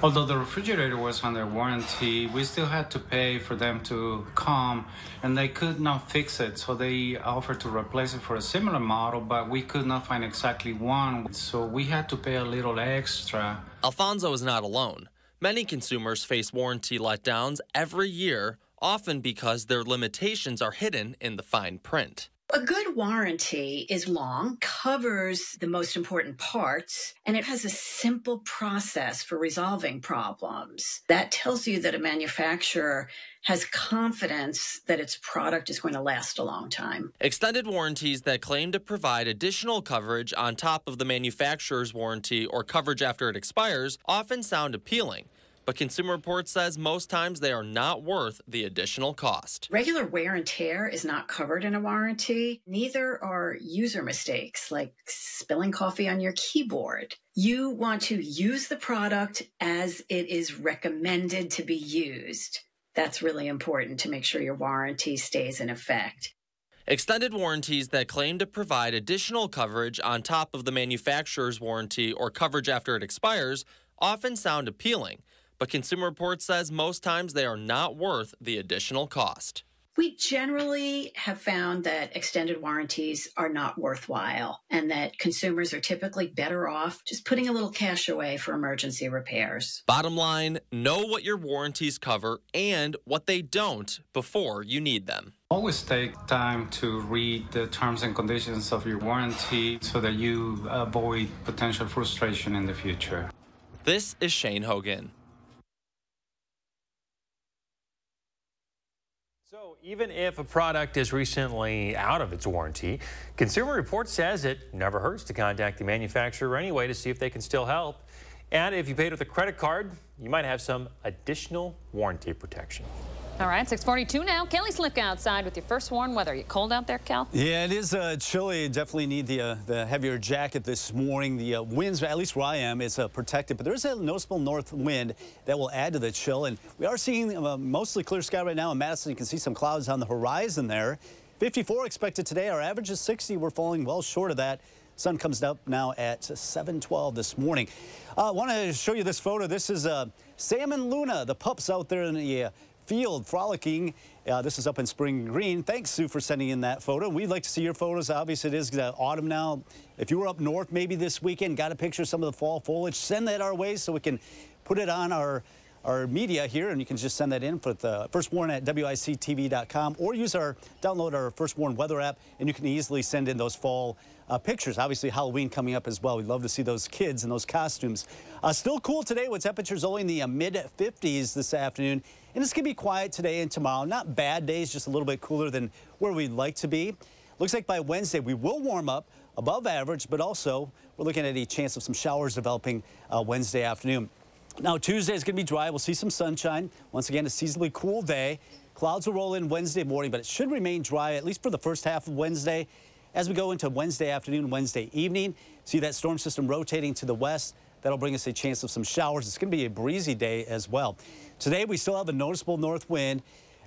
[SPEAKER 20] Although the refrigerator was under warranty, we still had to pay for them to come, and they could not fix it. So they offered to replace it for a similar model, but we could not find exactly one. So we had to pay a little extra.
[SPEAKER 11] Alfonso is not alone. Many consumers face warranty letdowns every year, often because their limitations are hidden in the fine print.
[SPEAKER 22] A good warranty is long, covers the most important parts, and it has a simple process for resolving problems. That tells you that a manufacturer has confidence that its product is going to last a long time.
[SPEAKER 11] Extended warranties that claim to provide additional coverage on top of the manufacturer's warranty or coverage after it expires often sound appealing. But Consumer Reports says most times they are not worth the additional cost.
[SPEAKER 22] Regular wear and tear is not covered in a warranty. Neither are user mistakes like spilling coffee on your keyboard. You want to use the product as it is recommended to be used. That's really important to make sure your warranty stays in effect.
[SPEAKER 11] Extended warranties that claim to provide additional coverage on top of the manufacturer's warranty or coverage after it expires often sound appealing. But Consumer Reports says most times they are not worth the additional cost.
[SPEAKER 22] We generally have found that extended warranties are not worthwhile and that consumers are typically better off just putting a little cash away for emergency repairs.
[SPEAKER 11] Bottom line, know what your warranties cover and what they don't before you need them.
[SPEAKER 20] Always take time to read the terms and conditions of your warranty so that you avoid potential frustration in the future.
[SPEAKER 11] This is Shane Hogan.
[SPEAKER 3] So even if a product is recently out of its warranty, Consumer Reports says it never hurts to contact the manufacturer anyway to see if they can still help. And if you paid with a credit card, you might have some additional warranty protection.
[SPEAKER 1] All right, 6:42 now. Kelly's look outside with your first warm weather. You cold out there, Kel?
[SPEAKER 13] Yeah, it is chilly. Definitely need the heavier jacket this morning. The winds, at least where I am, is protected, but there's a noticeable north wind that will add to the chill. And we are seeing mostly clear sky right now in Madison. You can see some clouds on the horizon there. 54 expected today. Our average is 60. We're falling well short of that. Sun comes up now at 7:12 this morning. I want to show you this photo. This is Sam and Luna, the pups out there in the field frolicking. This is up in Spring Green. Thanks, Sue, for sending in that photo. We'd like to see your photos. Obviously, it is autumn now. If you were up north maybe this weekend, got a picture of some of the fall foliage, send that our way so we can put it on our media here, and you can just send that in for the First Warn at WISC-TV.com, or download our First Warn weather app, and you can easily send in those fall pictures. Obviously, Halloween coming up as well. We'd love to see those kids in those costumes. Still cool today with temperatures only in the mid-50s this afternoon. And it's going to be quiet today and tomorrow. Not bad days, just a little bit cooler than where we'd like to be. Looks like by Wednesday we will warm up above average, but also we're looking at a chance of some showers developing Wednesday afternoon. Now, Tuesday is going to be dry. We'll see some sunshine. Once again, a seasonally cool day. Clouds will roll in Wednesday morning, but it should remain dry, at least for the first half of Wednesday. As we go into Wednesday afternoon, Wednesday evening, see that storm system rotating to the west. That'll bring us a chance of some showers. It's going to be a breezy day as well. Today, we still have a noticeable north wind.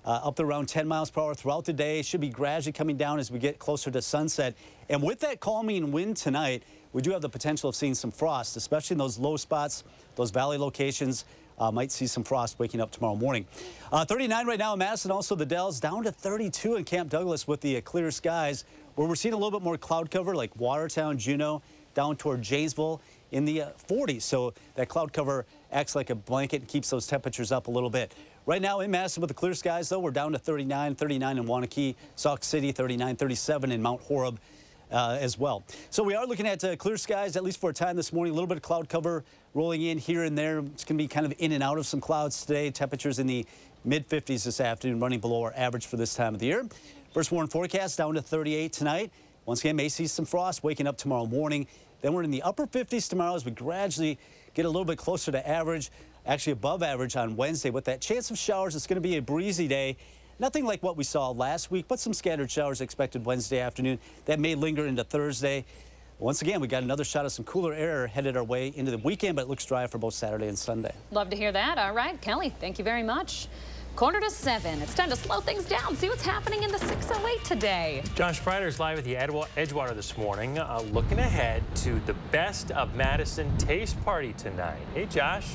[SPEAKER 13] up to around 10 miles per hour throughout the day. Should be gradually coming down as we get closer to sunset. And with that calming wind tonight, we do have the potential of seeing some frost, especially in those low spots, those valley locations. Might see some frost waking up tomorrow morning. 39 right now in Madison, also the Dells, down to 32 in Camp Douglas with the clear skies, where we're seeing a little bit more cloud cover like Watertown, Juneau, down toward Janesville in the 40s. So that cloud cover acts like a blanket and keeps those temperatures up a little bit. Right now in Madison with the clear skies, though, we're down to 39 in Waunakee, Sauk City, 39, 37 in Mount Horeb. As well. So we are looking at clear skies, at least for a time this morning. A little bit of cloud cover rolling in here and there. It's going to be kind of in and out of some clouds today. Temperatures in the mid-50s this afternoon, running below our average for this time of the year. First warn forecast down to 38 tonight. Once again, may see some frost waking up tomorrow morning. Then we're in the upper 50s tomorrow as we gradually get a little bit closer to average, actually above average on Wednesday. With that chance of showers, it's going to be a breezy day. Nothing like what we saw last week, but some scattered showers expected Wednesday afternoon. That may linger into Thursday. Once again, we got another shot of some cooler air headed our way into the weekend, but it looks dry for both Saturday and Sunday.
[SPEAKER 1] Love to hear that. All right, Kelly, thank you very much. 6:45. It's time to slow things down. See what's happening in the 608 today.
[SPEAKER 3] Josh Fryder's live at the Edgewater this morning, looking ahead to the Best of Madison Taste Party tonight. Hey, Josh.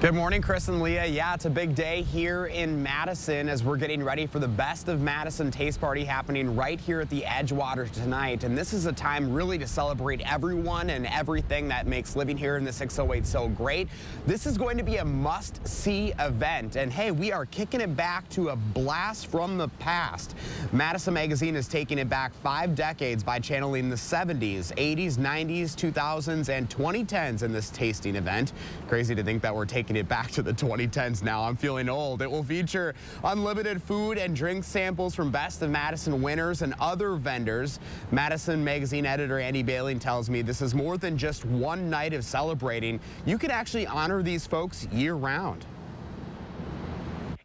[SPEAKER 19] Good morning, Chris and Leah. Yeah, it's a big day here in Madison as we're getting ready for the Best of Madison Taste Party happening right here at the Edgewater tonight. And this is a time really to celebrate everyone and everything that makes living here in the 608 so great. This is going to be a must-see event. And hey, we are kicking it back to a blast from the past. Madison Magazine is taking it back 5 decades by channeling the 70s, 80s, 90s, 2000s, and 2010s in this tasting event. Crazy to think that we're taking it back to the 2010s now. I'm feeling old. It will feature unlimited food and drink samples from Best of Madison winners and other vendors. Madison Magazine editor Andy Bailey tells me this is more than just one night of celebrating. You can actually honor these folks year-round.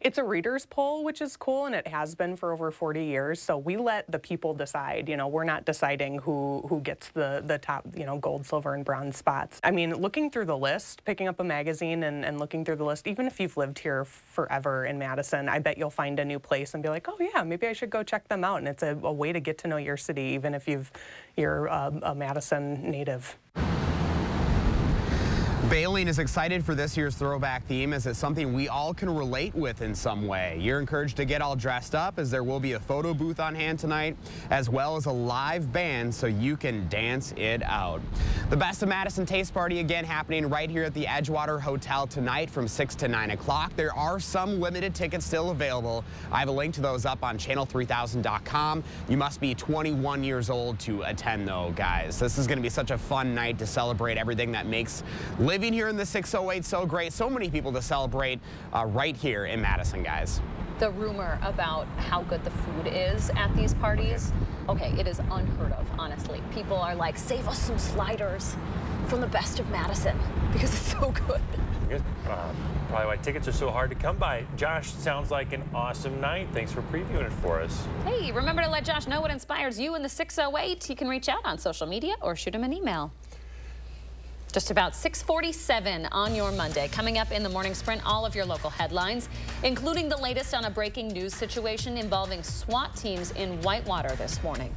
[SPEAKER 4] It's a reader's poll, which is cool, and it has been for over 40 years. So we let the people decide. You know, we're not deciding who gets the top, gold, silver, and bronze spots. I mean, looking through the list, picking up a magazine and looking through the list, even if you've lived here forever in Madison, I bet you'll find a new place and be like, oh yeah, maybe I should go check them out. And it's a way to get to know your city, even if you're a Madison native.
[SPEAKER 19] Baleen is excited for this year's throwback theme as it's something we all can relate with in some way. You're encouraged to get all dressed up as there will be a photo booth on hand tonight, as well as a live band so you can dance it out. The Best of Madison Taste Party again happening right here at the Edgewater Hotel tonight from 6 to 9 o'clock. There are some limited tickets still available. I have a link to those up on channel3000.com. You must be 21 years old to attend though, guys. This is going to be such a fun night to celebrate everything that makes living here in the 608 so great. So many people to celebrate right here in Madison, guys.
[SPEAKER 1] The rumor about how good the food is at these parties, okay, it is unheard of, honestly. People are like, save us some sliders from the Best of Madison because it's so good.
[SPEAKER 3] Probably why tickets are so hard to come by. Josh, sounds like an awesome night. Thanks for previewing it for us.
[SPEAKER 1] Hey, remember to let Josh know what inspires you in the 608. He can reach out on social media or shoot him an email. Just about 6:47 on your Monday. Coming up in the morning sprint, all of your local headlines, including the latest on a breaking news situation involving SWAT teams in Whitewater this morning.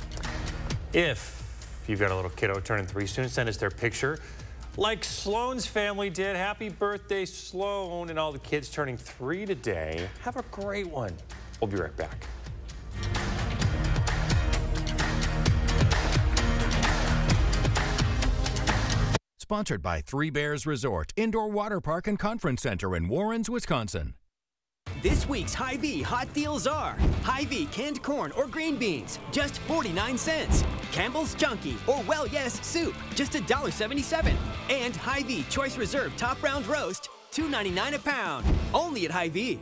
[SPEAKER 3] If you've got a little kiddo turning 3 soon, send us their picture. Like Sloan's family did. Happy birthday, Sloan, and all the kids turning 3 today. Have a great one. We'll be right back.
[SPEAKER 5] Sponsored by Three Bears Resort, Indoor Water Park and Conference Center in Warrens, Wisconsin.
[SPEAKER 7] This week's Hy-Vee hot deals are Hy-Vee canned corn or green beans, just 49 cents. Campbell's Chunky or Well Yes soup, just $1.77. And Hy-Vee Choice Reserve Top Round Roast, $2.99 a pound. Only at Hy-Vee.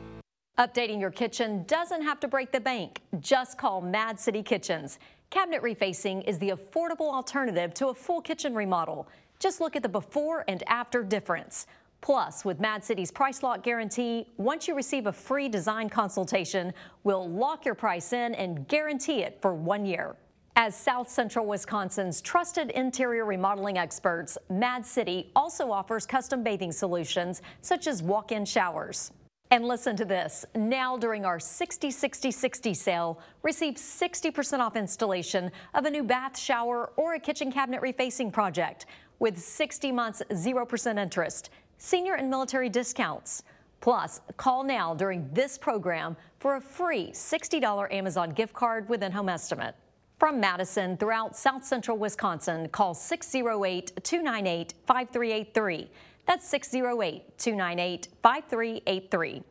[SPEAKER 8] Updating your kitchen doesn't have to break the bank. Just call Mad City Kitchens. Cabinet refacing is the affordable alternative to a full kitchen remodel. Just look at the before and after difference. Plus, with Mad City's Price Lock Guarantee, once you receive a free design consultation, we'll lock your price in and guarantee it for 1 year. As South Central Wisconsin's trusted interior remodeling experts, Mad City also offers custom bathing solutions such as walk-in showers. And listen to this. Now during our 60-60-60 sale, receive 60% off installation of a new bath, shower, or a kitchen cabinet refacing project with 60 months 0% interest, senior and military discounts. Plus, call now during this program for a free $60 Amazon gift card with in-home estimate. From Madison throughout South Central Wisconsin, call 608-298-5383. That's 608-298-5383.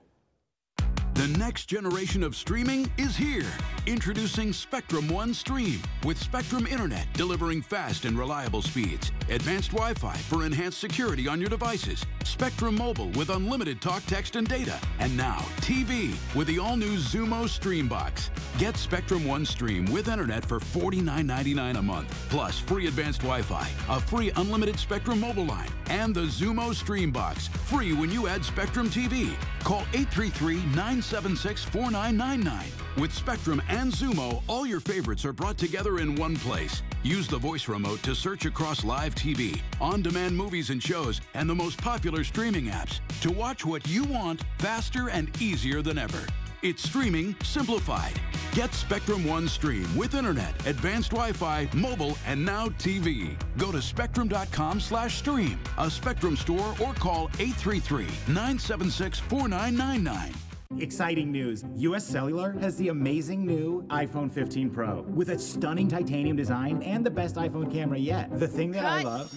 [SPEAKER 10] The next generation of streaming is here. Introducing Spectrum One Stream with Spectrum Internet, delivering fast and reliable speeds, advanced Wi-Fi for enhanced security on your devices, Spectrum Mobile with unlimited talk, text, and data, and now TV with the all-new Zumo Stream Box. Get Spectrum One Stream with Internet for $49.99 a month, plus free advanced Wi-Fi, a free unlimited Spectrum mobile line, and the Zumo Stream Box, free when you add Spectrum TV. Call 833-976-4999. With Spectrum and Zumo, all your favorites are brought together in one place. Use the voice remote to search across live TV, on-demand movies and shows, and the most popular streaming apps to watch what you want faster and easier than ever. It's streaming simplified. Get Spectrum One Stream with Internet, advanced Wi-Fi, mobile, and now TV. Go to spectrum.com/stream, a Spectrum store, or call 833-976-4999.
[SPEAKER 12] Exciting news. US Cellular has the amazing new iPhone 15 Pro with a stunning titanium design and the best iPhone camera yet. The thing that I love...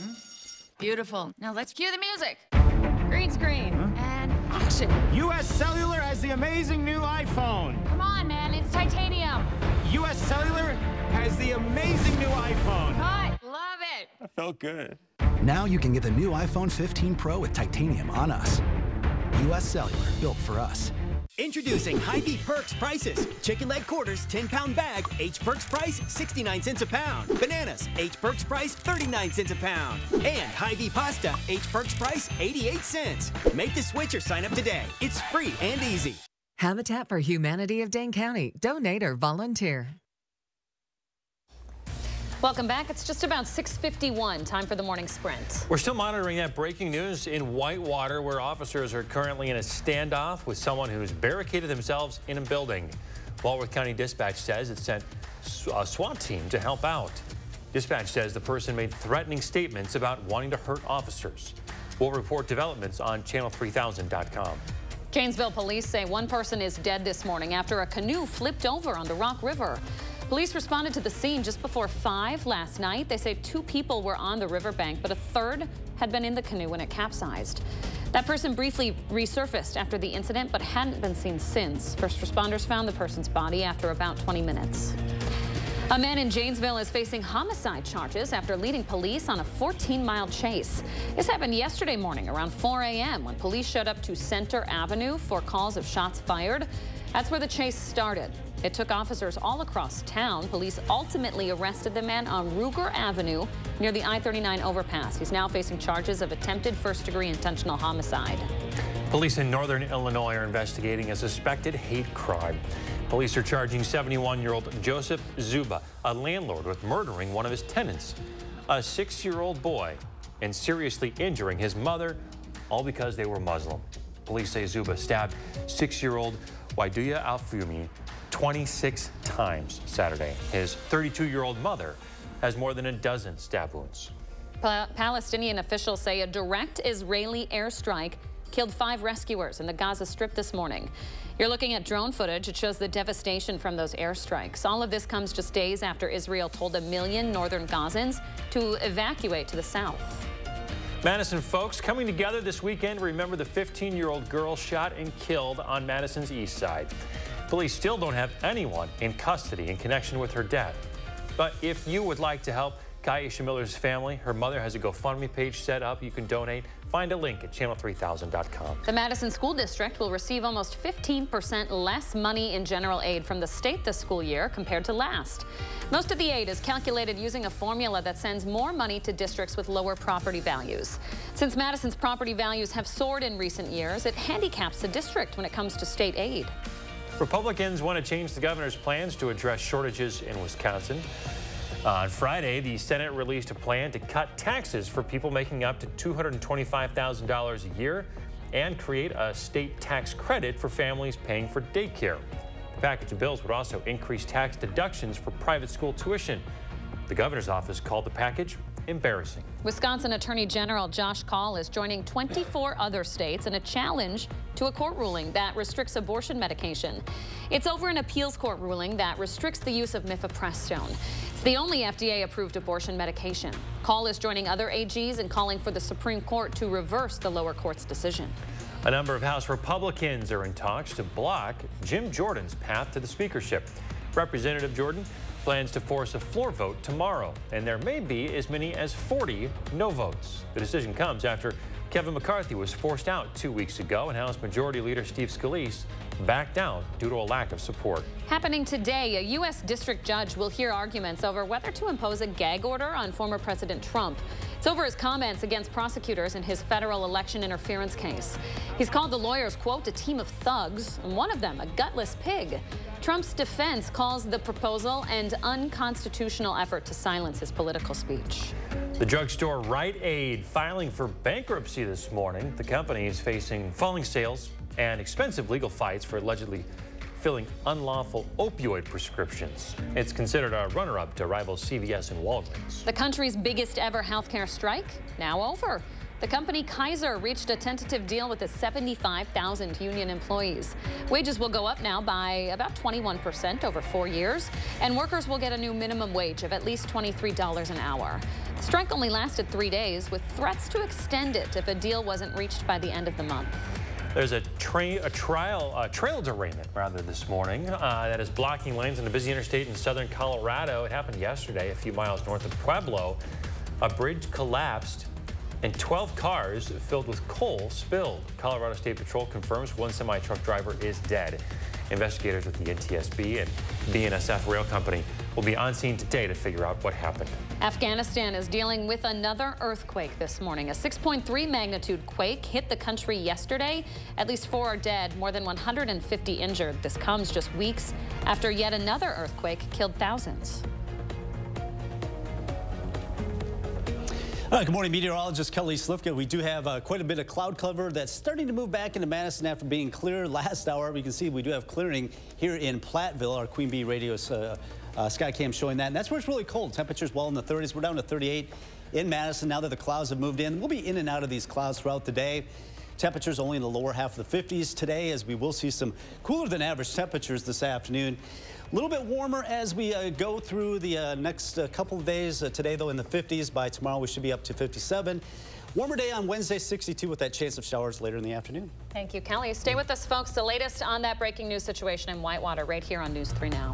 [SPEAKER 14] Beautiful. Now let's cue the music. Green screen and action.
[SPEAKER 12] US Cellular has the amazing new iPhone.
[SPEAKER 14] Come on, man. It's titanium.
[SPEAKER 12] US Cellular has the amazing new iPhone.
[SPEAKER 14] Cut. Love it.
[SPEAKER 12] That felt good.
[SPEAKER 15] Now you can get the new iPhone 15 Pro with titanium on us. US Cellular, built for us.
[SPEAKER 7] Introducing Hy-Vee Perks prices. Chicken leg quarters, 10-pound bag, H Perks price, 69 cents a pound. Bananas, H Perks price, 39 cents a pound. And Hy-Vee pasta, H Perks price, 88 cents. Make the switch or sign up today. It's free and easy.
[SPEAKER 16] Habitat for Humanity of Dane County. Donate or volunteer.
[SPEAKER 1] Welcome back. It's just about 6:51. Time for the morning sprint.
[SPEAKER 3] We're still monitoring that breaking news in Whitewater, where officers are currently in a standoff with someone who's barricaded themselves in a building. Walworth County Dispatch says it sent a SWAT team to help out. Dispatch says the person made threatening statements about wanting to hurt officers. We'll report developments on channel3000.com.
[SPEAKER 1] Janesville police say one person is dead this morning after a canoe flipped over on the Rock River. Police responded to the scene just before 5 last night. They say 2 people were on the riverbank, but a third had been in the canoe when it capsized. That person briefly resurfaced after the incident, but hadn't been seen since. First responders found the person's body after about 20 minutes. A man in Janesville is facing homicide charges after leading police on a 14-mile chase. This happened yesterday morning around 4 a.m. when police showed up to Center Avenue for calls of shots fired. That's where the chase started. It took officers all across town. Police ultimately arrested the man on Ruger Avenue near the I-39 overpass. He's now facing charges of attempted first-degree intentional homicide.
[SPEAKER 3] Police in northern Illinois are investigating a suspected hate crime. Police are charging 71-year-old Joseph Zuba, a landlord, with murdering one of his tenants, a 6-year-old boy, and seriously injuring his mother, all because they were Muslim. Police say Zuba stabbed 6-year-old Waiduya Alfumi 26 times Saturday. His 32-year-old mother has more than a dozen stab wounds.
[SPEAKER 1] Palestinian officials say a direct Israeli airstrike killed 5 rescuers in the Gaza Strip this morning. You're looking at drone footage. It shows the devastation from those airstrikes. All of this comes just days after Israel told 1 million northern Gazans to evacuate to the south.
[SPEAKER 3] Madison folks coming together this weekend to remember the 15-year-old girl shot and killed on Madison's east side. Police still don't have anyone in custody in connection with her death. But if you would like to help Kaisha Miller's family, her mother has a GoFundMe page set up. You can donate. Find a link at channel3000.com.
[SPEAKER 1] The Madison School District will receive almost 15% less money in general aid from the state this school year compared to last. Most of the aid is calculated using a formula that sends more money to districts with lower property values. Since Madison's property values have soared in recent years, it handicaps the district when it comes to state aid.
[SPEAKER 3] Republicans want to change the governor's plans to address shortages in Wisconsin. On Friday, the Senate released a plan to cut taxes for people making up to $225,000 a year. and create a state tax credit for families paying for daycare. The package of bills would also increase tax deductions for private school tuition. The governor's office called the package embarrassing.
[SPEAKER 1] Wisconsin Attorney General Josh Kaul is joining 24 other states in a challenge to a court ruling that restricts abortion medication. It's over an appeals court ruling that restricts the use of mifepristone. It's the only FDA-approved abortion medication. Kaul is joining other AGs in calling for the Supreme Court to reverse the lower court's decision.
[SPEAKER 3] A number of House Republicans are in talks to block Jim Jordan's path to the speakership. Representative Jordan plans to force a floor vote tomorrow, and there may be as many as 40 no votes. The decision comes after Kevin McCarthy was forced out 2 weeks ago, and House Majority Leader Steve Scalise backed down due to a lack of support.
[SPEAKER 1] Happening today, a U.S. district judge will hear arguments over whether to impose a gag order on former President Trump. It's over his comments against prosecutors in his federal election interference case. He's called the lawyers, quote, a team of thugs, and one of them a gutless pig. Trump's defense calls the proposal an unconstitutional effort to silence his political speech.
[SPEAKER 3] The drugstore Rite Aid filing for bankruptcy this morning. The company is facing falling sales and expensive legal fights for allegedly filling unlawful opioid prescriptions. It's considered a runner-up to rivals CVS and Walgreens.
[SPEAKER 1] The country's biggest ever healthcare strike now over. The company Kaiser reached a tentative deal with its 75,000 union employees. Wages will go up now by about 21% over 4 years, and workers will get a new minimum wage of at least $23 an hour. The strike only lasted 3 days, with threats to extend it if a deal wasn't reached by the end of the month.
[SPEAKER 3] There's a trail derailment this morning that is blocking lanes on a busy interstate in southern Colorado. It happened yesterday, a few miles north of Pueblo. A bridge collapsed and 12 cars filled with coal spilled. Colorado State Patrol confirms one semi-truck driver is dead. Investigators with the NTSB and BNSF Rail Company will be on scene today to figure out what happened.
[SPEAKER 1] Afghanistan is dealing with another earthquake this morning. A 6.3 magnitude quake hit the country yesterday. At least 4 are dead, more than 150 injured. This comes just weeks after yet another earthquake killed thousands.
[SPEAKER 13] Good morning, meteorologist Kelly Slifka. We do have quite a bit of cloud cover that's starting to move back into Madison after being clear last hour. We can see we do have clearing here in Platteville. Our Queen Bee radio Skycam showing that. And that's where it's really cold. Temperatures well in the 30s. We're down to 38 in Madison now that the clouds have moved in. We'll be in and out of these clouds throughout the day. Temperatures only in the lower half of the 50s today, as we will see some cooler than average temperatures this afternoon. A little bit warmer as we go through the next couple of days. Today, though, in the 50s. By tomorrow, we should be up to 57. Warmer day on Wednesday, 62, with that chance of showers later in the afternoon.
[SPEAKER 1] Thank you, Kelly. Stay with us, folks. The latest on that breaking news situation in Whitewater right here on News 3 Now.